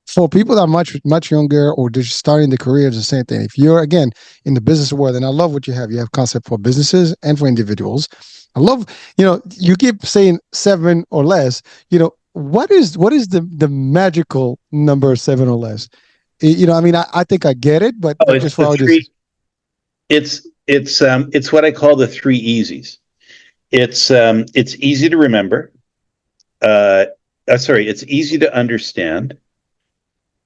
for people that are much younger or just starting the career, it's the same thing. If you're again in the business world, and I love what you have concept for businesses and for individuals. I love, you keep saying 7 or less. What is the magical number 7 or less? I mean, I think I get it, but Oh, just it's for the our three. audience. It's what I call the 3 easies. It's easy to remember. Sorry, it's easy to understand.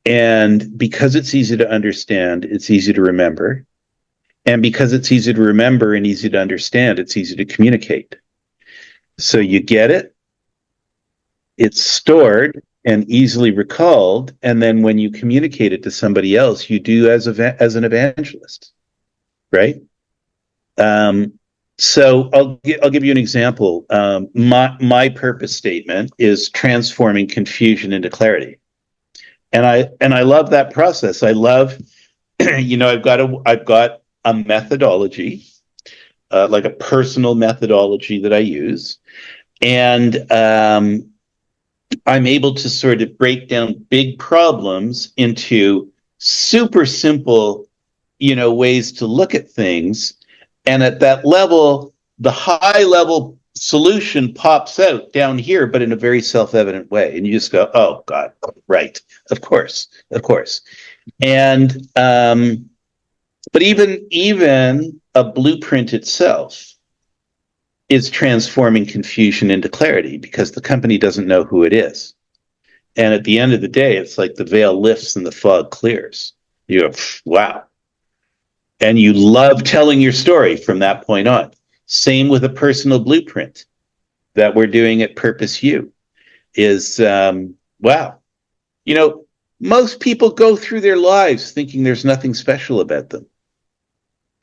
And because it's easy to understand, it's easy to remember. And because it's easy to remember and easy to understand, it's easy to communicate. So you get it, it's stored and easily recalled. And then when you communicate it to somebody else, you do as an evangelist, right? So I'll give you an example. My purpose statement is transforming confusion into clarity. And I love that process. I love, I've got a methodology, like a personal methodology that I use, and I'm able to sort of break down big problems into super simple, ways to look at things. And at that level, the high level solution pops out down here, but in a very self-evident way. And you just go, oh God, right. Of course, of course. And, but even a blueprint itself is transforming confusion into clarity because the company doesn't know who it is. And at the end of the day, it's like the veil lifts and the fog clears. You go, wow. And you love telling your story from that point on. Same with a personal blueprint that we're doing at Purpose U is, wow. Most people go through their lives thinking there's nothing special about them.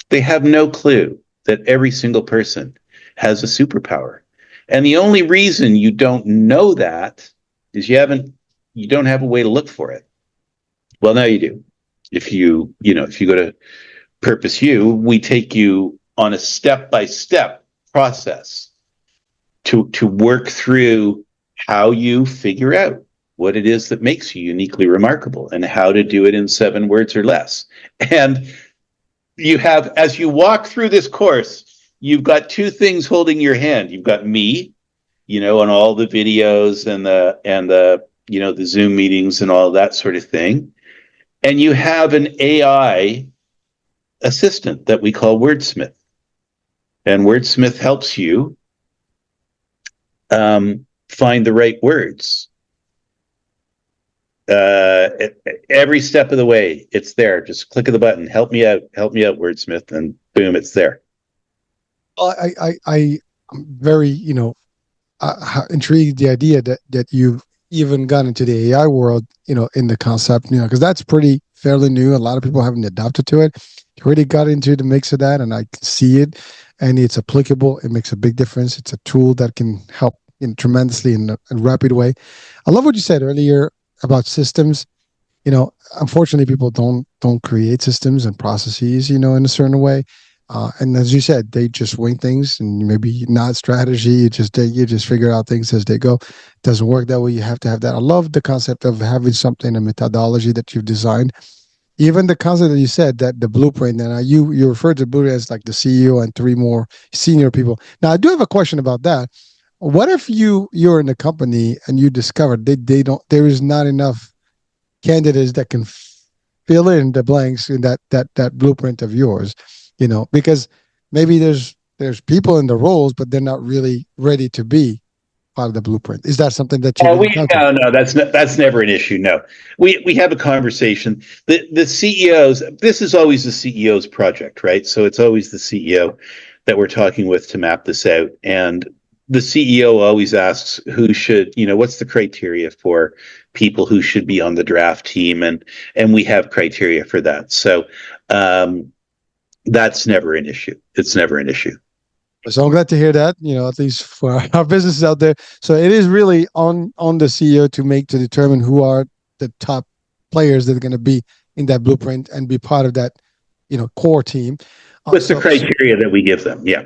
They have no clue that every single person has a superpower. And the only reason you don't know that is you don't have a way to look for it. Well, now you do. If you go to Purpose U, we take you on a step-by-step process to work through how you figure out what it is that makes you uniquely remarkable and how to do it in 7 words or less. And you have, as you walk through this course, you've got 2 things holding your hand. You've got me, on all the videos and the Zoom meetings and all that sort of thing. And you have an AI assistant that we call Wordsmith. And Wordsmith helps you find the right words. Every step of the way, it's there. Just click of the button. Help me out, Wordsmith, and boom, it's there. I'm very, intrigued the idea that you've even gone into the AI world, in the concept, because that's pretty fairly new. A lot of people haven't adapted to it. You already got into the mix of that, and I can see it, and it's applicable. It makes a big difference. It's a tool that can help tremendously in a rapid way. I love what you said earlier about systems. Unfortunately, people don't create systems and processes, in a certain way. And as you said, they just wing things, and maybe not strategy. You just figure out things as they go. It doesn't work that way. You have to have that. I love the concept of having something, a methodology that you've designed. Even the concept that you said, that the blueprint, and you referred to blueprint as like the CEO and 3 more senior people. Now, I do have a question about that. What if you're in a company and you discover there is not enough candidates that can fill in the blanks in that blueprint of yours, because maybe there's people in the roles, but they're not really ready to be part of the blueprint. Is that something that you've encountered? No, that's never an issue. No, we have a conversation. The CEOs. This is always the CEO's project, right? So it's always the CEO that we're talking with to map this out, and the CEO always asks who should, what's the criteria for people who should be on the draft team, and we have criteria for that. So that's never an issue. It's never an issue. So I'm glad to hear that, at least for our businesses out there. So it is really on the CEO to determine who are the top players that are going to be in that blueprint and be part of that, core team. What's the criteria that we give them? Yeah.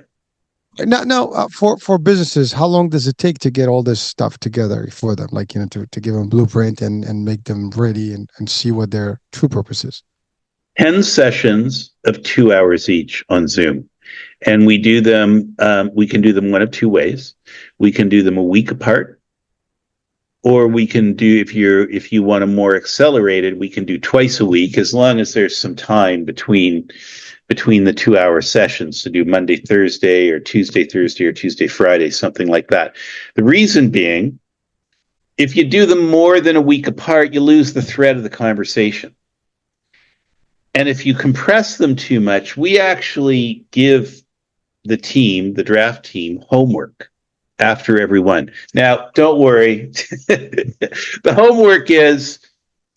Now, for businesses, how long does it take to get all this stuff together for them? Like, to give them a blueprint and make them ready and see what their true purpose is. 10 sessions of 2 hours each on Zoom. And we do them, we can do them one of 2 ways. We can do them a week apart, or we can do, if you want a more accelerated, we can do twice a week, as long as there's some time between the 2-hour sessions to do Monday, Thursday, or Tuesday, Thursday, or Tuesday, Friday, something like that. The reason being, if you do them more than a week apart, you lose the thread of the conversation. And if you compress them too much, we actually give the draft team, homework after every one. Now, don't worry. The homework is,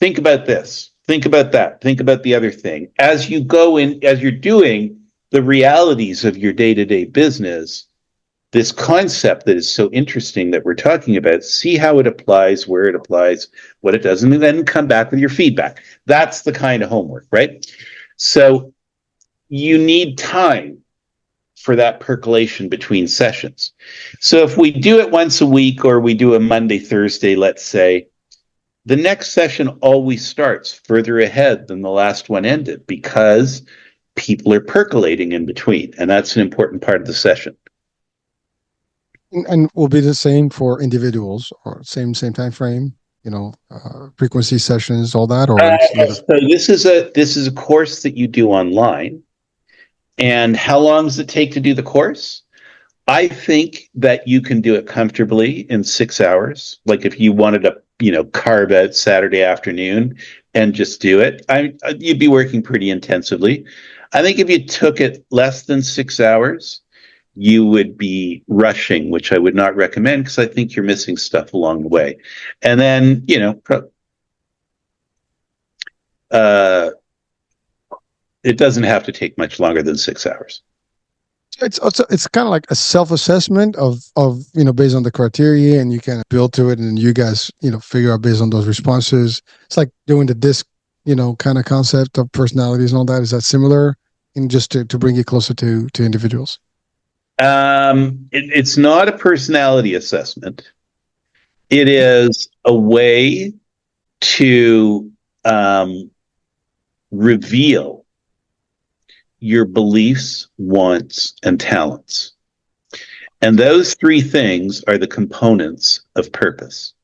think about this, think about that, think about the other thing. As you go in, as you're doing the realities of your day-to-day business, this concept that is so interesting that we're talking about, see how it applies, where it applies, what it doesn't, and then come back with your feedback. That's the kind of homework, right? So you need time for that percolation between sessions. So if we do it once a week, or we do a Monday, Thursday, let's say, the next session always starts further ahead than the last one ended because people are percolating in between. And that's an important part of the session. And will be the same for individuals or same time frame, frequency sessions, all that, or it's a little So this is a course that you do online. And how long does it take to do the course? I think that you can do it comfortably in 6 hours. Like if you wanted to, carve out Saturday afternoon and just do it, you'd be working pretty intensively. I think if you took it less than 6 hours, you would be rushing, which I would not recommend because I think you're missing stuff along the way. And then, uh, it doesn't have to take much longer than 6 hours. it's kind of like a self-assessment of based on the criteria, and you kind of build to it, and you guys figure out based on those responses. It's like doing the disc kind of concept of personalities and all that. Is that similar? In just to bring it closer to individuals. It's not a personality assessment. It is a way to reveal your beliefs, wants, and talents. And those three things are the components of purpose.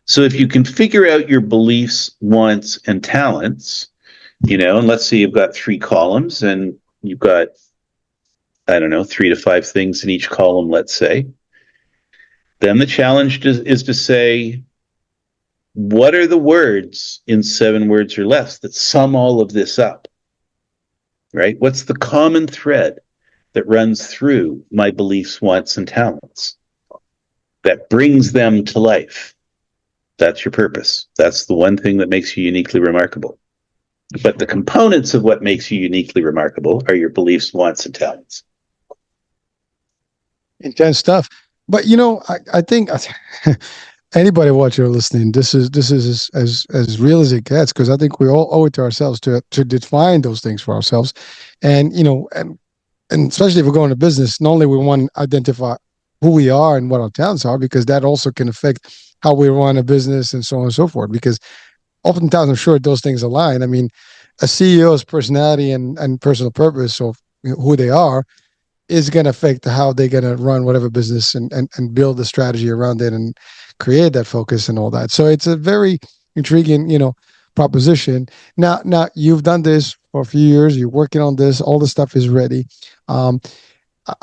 So if you can figure out your beliefs, wants, and talents, and let's say you've got 3 columns and you've got, I don't know, 3 to 5 things in each column, let's say, then the challenge is to say, what are the words in 7 words or less that sum all of this up? Right? What's the common thread that runs through my beliefs, wants, and talents that brings them to life? That's your purpose. That's the one thing that makes you uniquely remarkable. But the components of what makes you uniquely remarkable are your beliefs, wants, and talents. Intense stuff. But I think anybody watching or listening, this is as real as it gets, because I think we all owe it to ourselves to define those things for ourselves, and and especially if we're going to business, not only we want to identify who we are and what our talents are, because that also can affect how we run a business and so on and so forth. Because oftentimes, I'm sure those things align. I mean, a CEO's personality and personal purpose, or who they are, is going to affect how they're going to run whatever business and build the strategy around it and create that focus and all that. So it's a very intriguing, proposition. Now you've done this for a few years. You're working on this. All the stuff is ready. Um,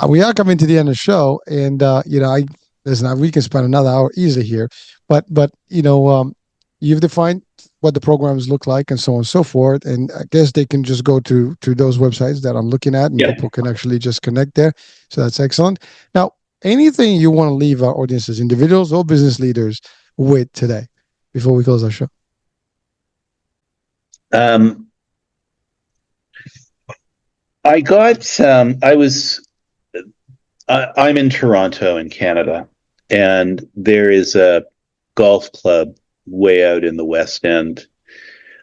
we are coming to the end of the show, and I listen. We can spend another hour easily here, but you've defined what the programs look like and so on and so forth. And I guess they can just go to those websites that I'm looking at, and Yeah. people can actually just connect there. So that's excellent. Now, anything you want to leave our audiences, individuals or business leaders, with today before we close our show? I got. I'm in Toronto, in Canada, and there is a golf club way out in the west end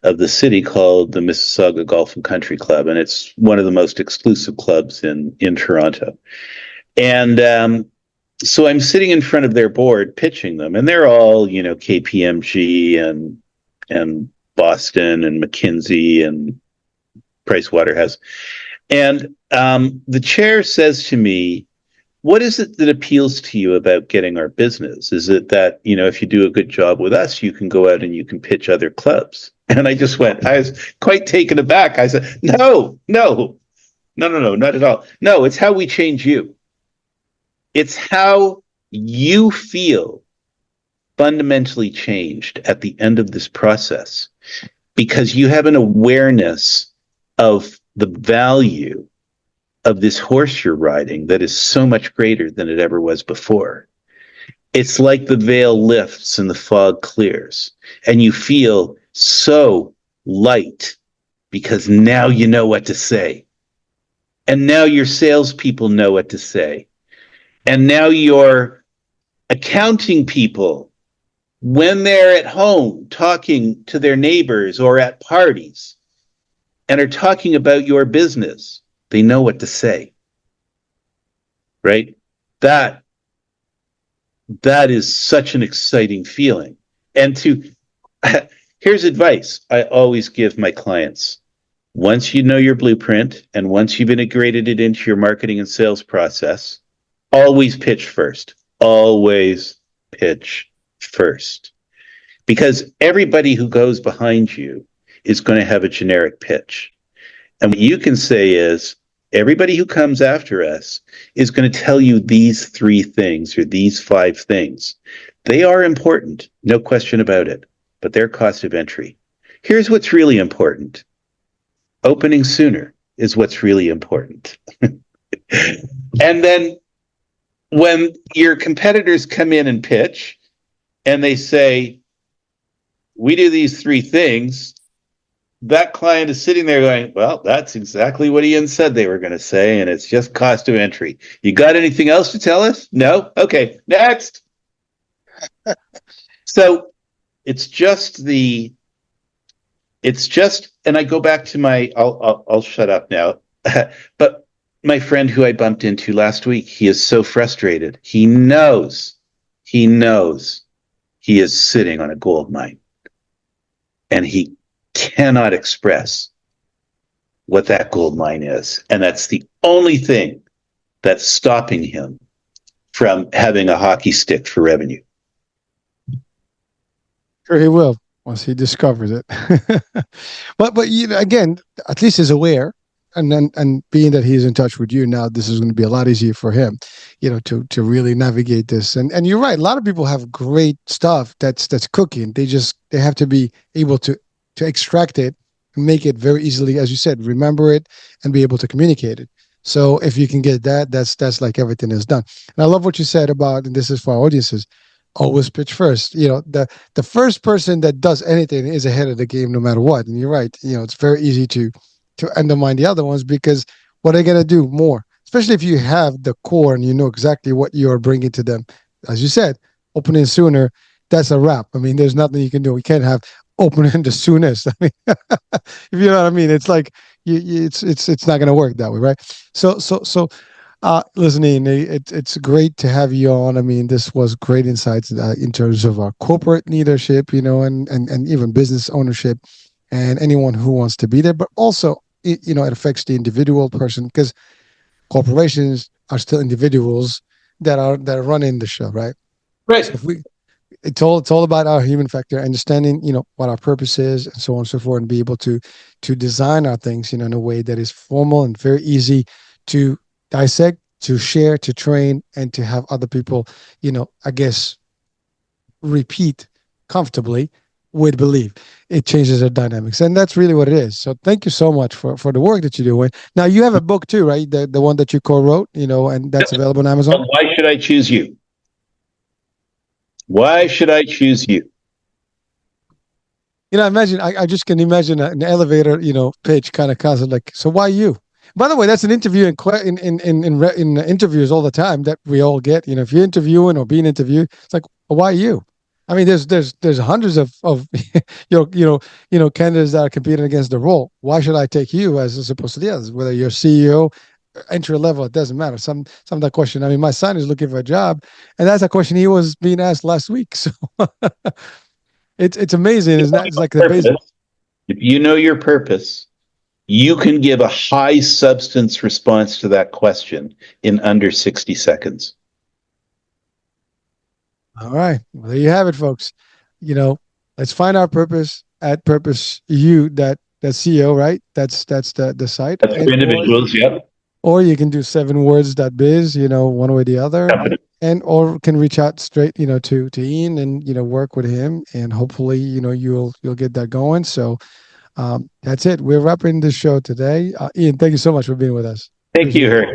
of the city called the Mississauga Golf and Country Club, and it's one of the most exclusive clubs in Toronto. And so I'm sitting in front of their board pitching them, and they're all KPMG and Boston and McKinsey and Price Waterhouse. And the chair says to me, what is it that appeals to you about getting our business? Is it that, if you do a good job with us, you can go out and you can pitch other clubs? And I was quite taken aback. I said, no, not at all. No, it's how we change you. It's how you feel fundamentally changed at the end of this process, because you have an awareness of the value of this horse you're riding that is so much greater than it ever was before. It's like the veil lifts and the fog clears, and you feel so light because now you know what to say. And now your salespeople know what to say. And now your accounting people, when they're at home talking to their neighbors or at parties and are talking about your business, they know what to say, right? That is such an exciting feeling. And to here's advice I always give my clients. Once you know your blueprint and once you've integrated it into your marketing and sales process, always pitch first. Always pitch first. Because everybody who goes behind you is going to have a generic pitch. And what you can say is, everybody who comes after us is going to tell you these 3 things or these 5 things. They are important, no question about it, but they're cost of entry. Here's what's really important. Opening sooner is what's really important. And then when your competitors come in and pitch and they say, we do these 3 things, that client is sitting there going, well, that's exactly what Ian said they were going to say, and it's just cost of entry. You got anything else to tell us? No? Okay, next. So it's just and I go back to I'll shut up now. But my friend who I bumped into last week, he is so frustrated. He knows he is sitting on a gold mine, and he cannot express what that gold mine is. And that's the only thing that's stopping him from having a hockey stick for revenue. Sure, he will once he discovers it. But you know, again, at least he's aware, and then and being that he's in touch with you now, this is going to be a lot easier for him, you know, to really navigate this. And you're right, a lot of people have great stuff that's cooking. They have to be able to extract it, make it very easily, as you said, remember it, and be able to communicate it. So if you can get that, that's like everything is done. And I love what you said about, and this is for our audiences, always pitch first. You know, the first person that does anything is ahead of the game no matter what. And you're right. You know, it's very easy to undermine the other ones because what are they gonna do more? Especially if you have the core and you know exactly what you're bringing to them. As you said, opening sooner, that's a wrap. I mean, there's nothing you can do. We can't have opening the soonest. I mean, if you know what I mean, it's like it's not gonna work that way, right? So listening, it's great to have you on. I mean, this was great insights in terms of our corporate leadership, you know, and even business ownership, and anyone who wants to be there. But also, you know, it affects the individual person because corporations are still individuals that are running the show, right? So Right. if we it's all about our human factor, understanding, you know, what our purpose is and so on and so forth, and be able to design our things, you know, in a way that is formal and very easy to dissect, to share, to train, and to have other people, you know, I guess repeat comfortably with belief. It changes the dynamics, and that's really what it is. So thank you so much for the work that you're doing. Now you have a book too, right? The one that you co-wrote, you know, and that's available on Amazon. Why should I choose you? Why should I choose you? You know, imagine I just can imagine an elevator, you know, pitch kind of concept like, so why you? By the way, that's an interview in interviews all the time that we all get. You know, if you're interviewing or being interviewed, it's like, well, why you? I mean, there's hundreds of candidates that are competing against the role. Why should I take you as opposed to the others? Whether you're CEO, entry level, it doesn't matter. Some of that question. I mean, my son is looking for a job, and that's a question he was being asked last week. So it's amazing. It's not. It's like the base. Purpose. If you know your purpose, you can give a high substance response to that question in under 60 seconds. All right. Well, there you have it, folks. You know, let's find our purpose at Purpose U that CEO, right? That's the site. That's for individuals, yep. Or you can do 7words.biz, you know, one way or the other. And or can reach out straight, you know, to Ian and, you know, work with him, and hopefully, you know, you'll get that going. So that's it. We're wrapping the show today. Ian, thank you so much for being with us. Thank you, Herc.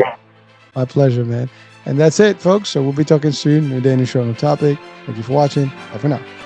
My pleasure, man. And that's it, folks. So we'll be talking soon. New day, new show, new topic. Thank you for watching. Bye for now.